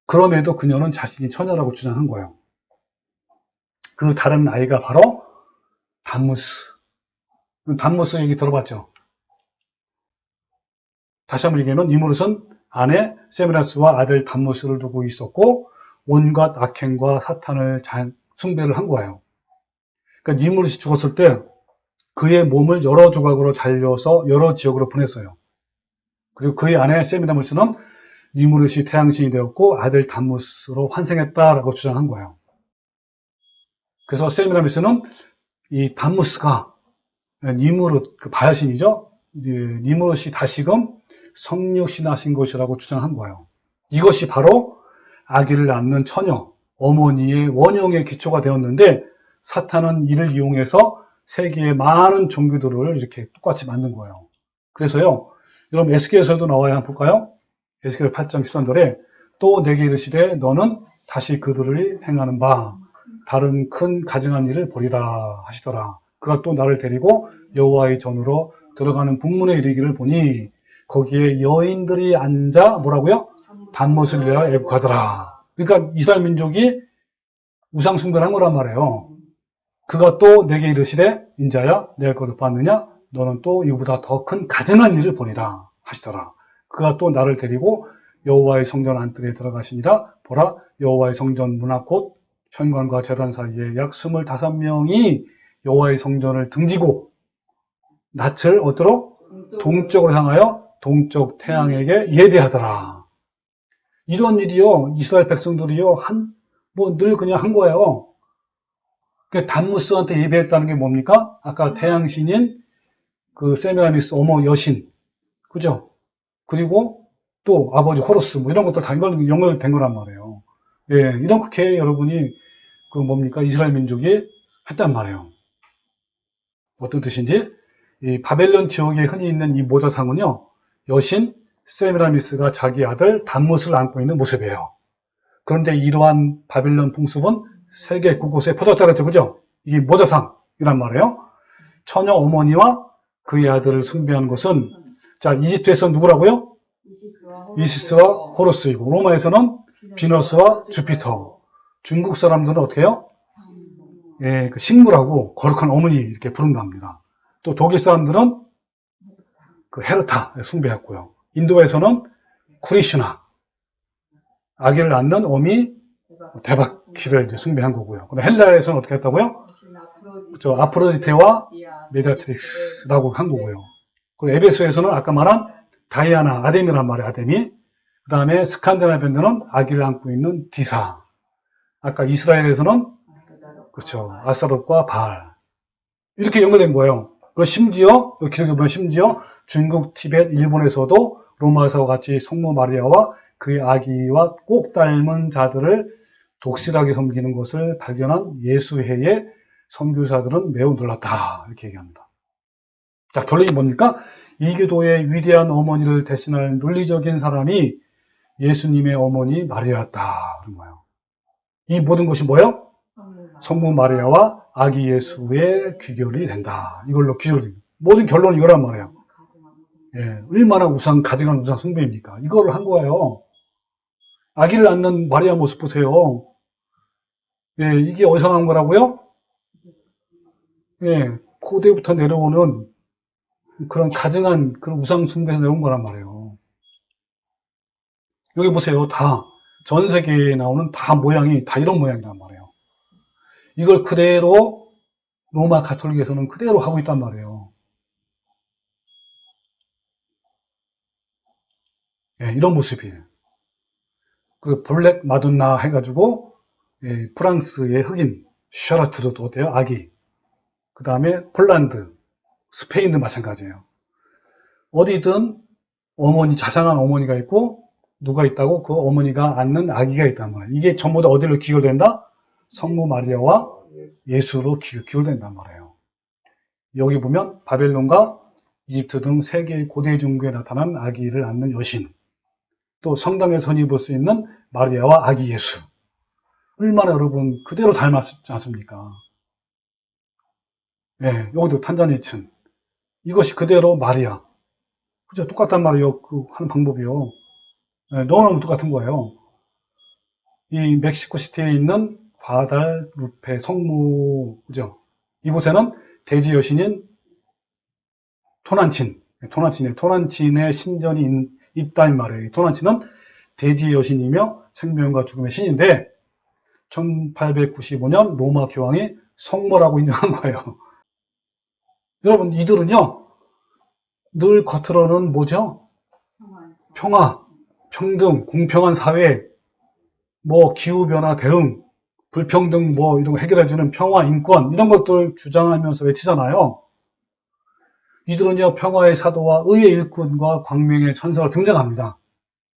그럼에도 그녀는 자신이 처녀라고 주장한 거예요. 그 다른 아이가 바로 담무스. 담무스 얘기 들어봤죠? 다시 한번 얘기하면 니무롯은 아내 세미라스와 아들 담무스를 두고 있었고 온갖 악행과 사탄을 숭배를 한 거예요. 그러니까 니무롯이 죽었을 때 그의 몸을 여러 조각으로 잘려서 여러 지역으로 보냈어요. 그리고 그의 아내 세미라스는 니무롯이 태양신이 되었고 아들 담무스로 환생했다라고 주장한 거예요. 그래서 세미라미스는 이 담무스가 니무롯, 그 바알신이죠. 니무롯이 다시금 성육신하신 것이라고 주장한 거예요. 이것이 바로 아기를 낳는 처녀, 어머니의 원형의 기초가 되었는데 사탄은 이를 이용해서 세계의 많은 종교들을 이렇게 똑같이 만든 거예요. 그래서요, 여러분 에스겔에서도 나와야 한번 볼까요? 에스겔 8장 13절에 또 내게 이르시되 너는 다시 그들을 행하는 바 다른 큰 가증한 일을 벌이라 하시더라. 그가 또 나를 데리고 여호와의 전으로 들어가는 북문에 이르기를 보니 거기에 여인들이 앉아 뭐라고요? 단못을 내어 애국하더라. 그러니까 이스라엘 민족이 우상 숭배를 한 거란 말이에요. 그가 또 내게 이르시되 인자야 내가 그것을 봤느냐? 너는 또 이보다 더 큰 가증한 일을 벌이라 하시더라. 그가 또 나를 데리고 여호와의 성전 안뜰에 들어가시니라. 보라 여호와의 성전 문 앞 곧 현관과 제단 사이에 약 25명이 여호와의 성전을 등지고 낯을 어디로? 동쪽으로 향하여 동쪽 태양에게 예배하더라. 이런 일이요, 이스라엘 백성들이요, 늘 그냥 한 거예요. 담무스한테 예배했다는 게 뭡니까? 아까 태양신인 그 세미라미스 어머 여신, 그죠? 그리고 또 아버지 호루스, 뭐 이런 것들 다 연결된 거란 말이에요. 예, 이렇게 여러분이 그 뭡니까? 이스라엘 민족이 했단 말이에요. 어떤 뜻인지? 이 바벨론 지역에 흔히 있는 이 모자상은요, 여신 세미라미스가 자기 아들 담무스를 안고 있는 모습이에요. 그런데 이러한 바벨론 풍습은 세계 곳곳에 퍼졌다 그랬죠, 그죠? 이게 모자상이란 말이에요. 처녀 어머니와 그의 아들을 숭배하는 것은, 자, 이집트에서 누구라고요? 이시스와 호루스이고, 로마에서는 비너스와 주피터. 중국 사람들은 어떻게 해요? 예, 그 식물하고 거룩한 어머니 이렇게 부른답니다. 또 독일 사람들은 그 헤르타 숭배했고요. 인도에서는 쿠리슈나, 아기를 낳는 어미 대박 기를 이제 숭배한 거고요. 근데 헬라에서는 어떻게 했다고요? 그렇죠. 아프로디테와 메디아트릭스라고 한 거고요. 그리고 에베소에서는 아까 말한 다이아나, 아데미란 말이에요. 아데미. 그 다음에 스칸드나비아는 아기를 안고 있는 디사. 아까 이스라엘에서는 그렇죠. 아스타롯과 바알. 이렇게 연결된 거예요. 그리고 심지어 기록에 보면 심지어 중국, 티벳, 일본에서도 로마서와 같이 성모 마리아와 그의 아기와 꼭 닮은 자들을 독실하게 섬기는 것을 발견한 예수회의 선교사들은 매우 놀랐다. 이렇게 얘기합니다. 자, 결론이 뭡니까? 이교도의 위대한 어머니를 대신할 논리적인 사람이 예수님의 어머니 마리아였다. 그런 거예요. 이 모든 것이 뭐예요? 성모 마리아와 아기 예수의 귀결이 된다. 이걸로 귀결이 됩니다. 모든 결론이 이거란 말이에요. 예, 얼마나 가증한 우상 숭배입니까? 이거를 한 거예요. 아기를 낳는 마리아 모습 보세요. 예, 이게 어디서 나온 거라고요? 예, 고대부터 내려오는 그런 가증한 그런 우상 숭배에서 내려온 거란 말이에요. 여기 보세요. 다, 전 세계에 나오는 다 모양이 다 이런 모양이란 말이에요. 이걸 그대로 로마 가톨릭에서는 그대로 하고 있단 말이에요. 예, 이런 모습이에요. 그 블랙 마돈나 해가지고 예, 프랑스의 흑인 샤르트르도 어때요? 아기. 그 다음에 폴란드, 스페인도 마찬가지예요. 어디든 어머니, 자상한 어머니가 있고 누가 있다고? 그 어머니가 안는 아기가 있단 말이에요. 이게 전부 다 어디로 기울된다? 성모 마리아와 예수로 기울된단 말이에요. 여기 보면 바벨론과 이집트 등 세계의 고대 종교에 나타난 아기를 안는 여신, 또 성당에 선입을 수 있는 마리아와 아기 예수. 얼마나 여러분 그대로 닮았지 않습니까? 예, 여기도 탄자니층. 이것이 그대로 마리아. 그죠? 똑같단 말이에요. 그 하는 방법이요. 예, 너무너무 똑같은 거예요. 이 멕시코 시티에 있는 과달루페 성모, 그죠? 이곳에는 대지 여신인 토난친의 신전이 있다는 말이에요. 토난친은 대지 여신이며 생명과 죽음의 신인데 1895년 로마 교황이 성모라고 인정한 거예요. 여러분, 이들은요, 늘 겉으로는 뭐죠? 평화, 평등, 공평한 사회, 뭐 기후변화 대응, 불평등 뭐 이런 거 해결해주는 평화, 인권 이런 것들을 주장하면서 외치잖아요. 이들은요, 평화의 사도와 의의 일꾼과 광명의 천사로 등장합니다.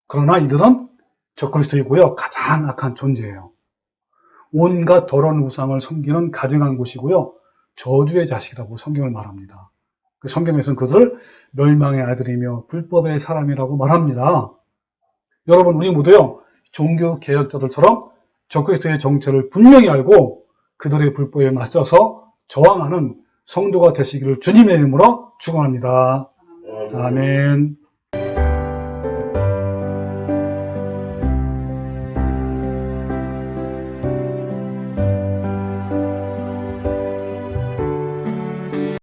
그러나 이들은 적그리스도이고요, 가장 악한 존재예요. 온갖 더러운 우상을 섬기는 가증한 곳이고요, 저주의 자식이라고 성경을 말합니다. 그 성경에서는 그들을 멸망의 아들이며 불법의 사람이라고 말합니다. 여러분, 우리 모두요, 종교 개혁자들처럼 적그리스도의 정체를 분명히 알고 그들의 불법에 맞서서 저항하는 성도가 되시기를 주님의 이름으로 축원합니다. 아멘.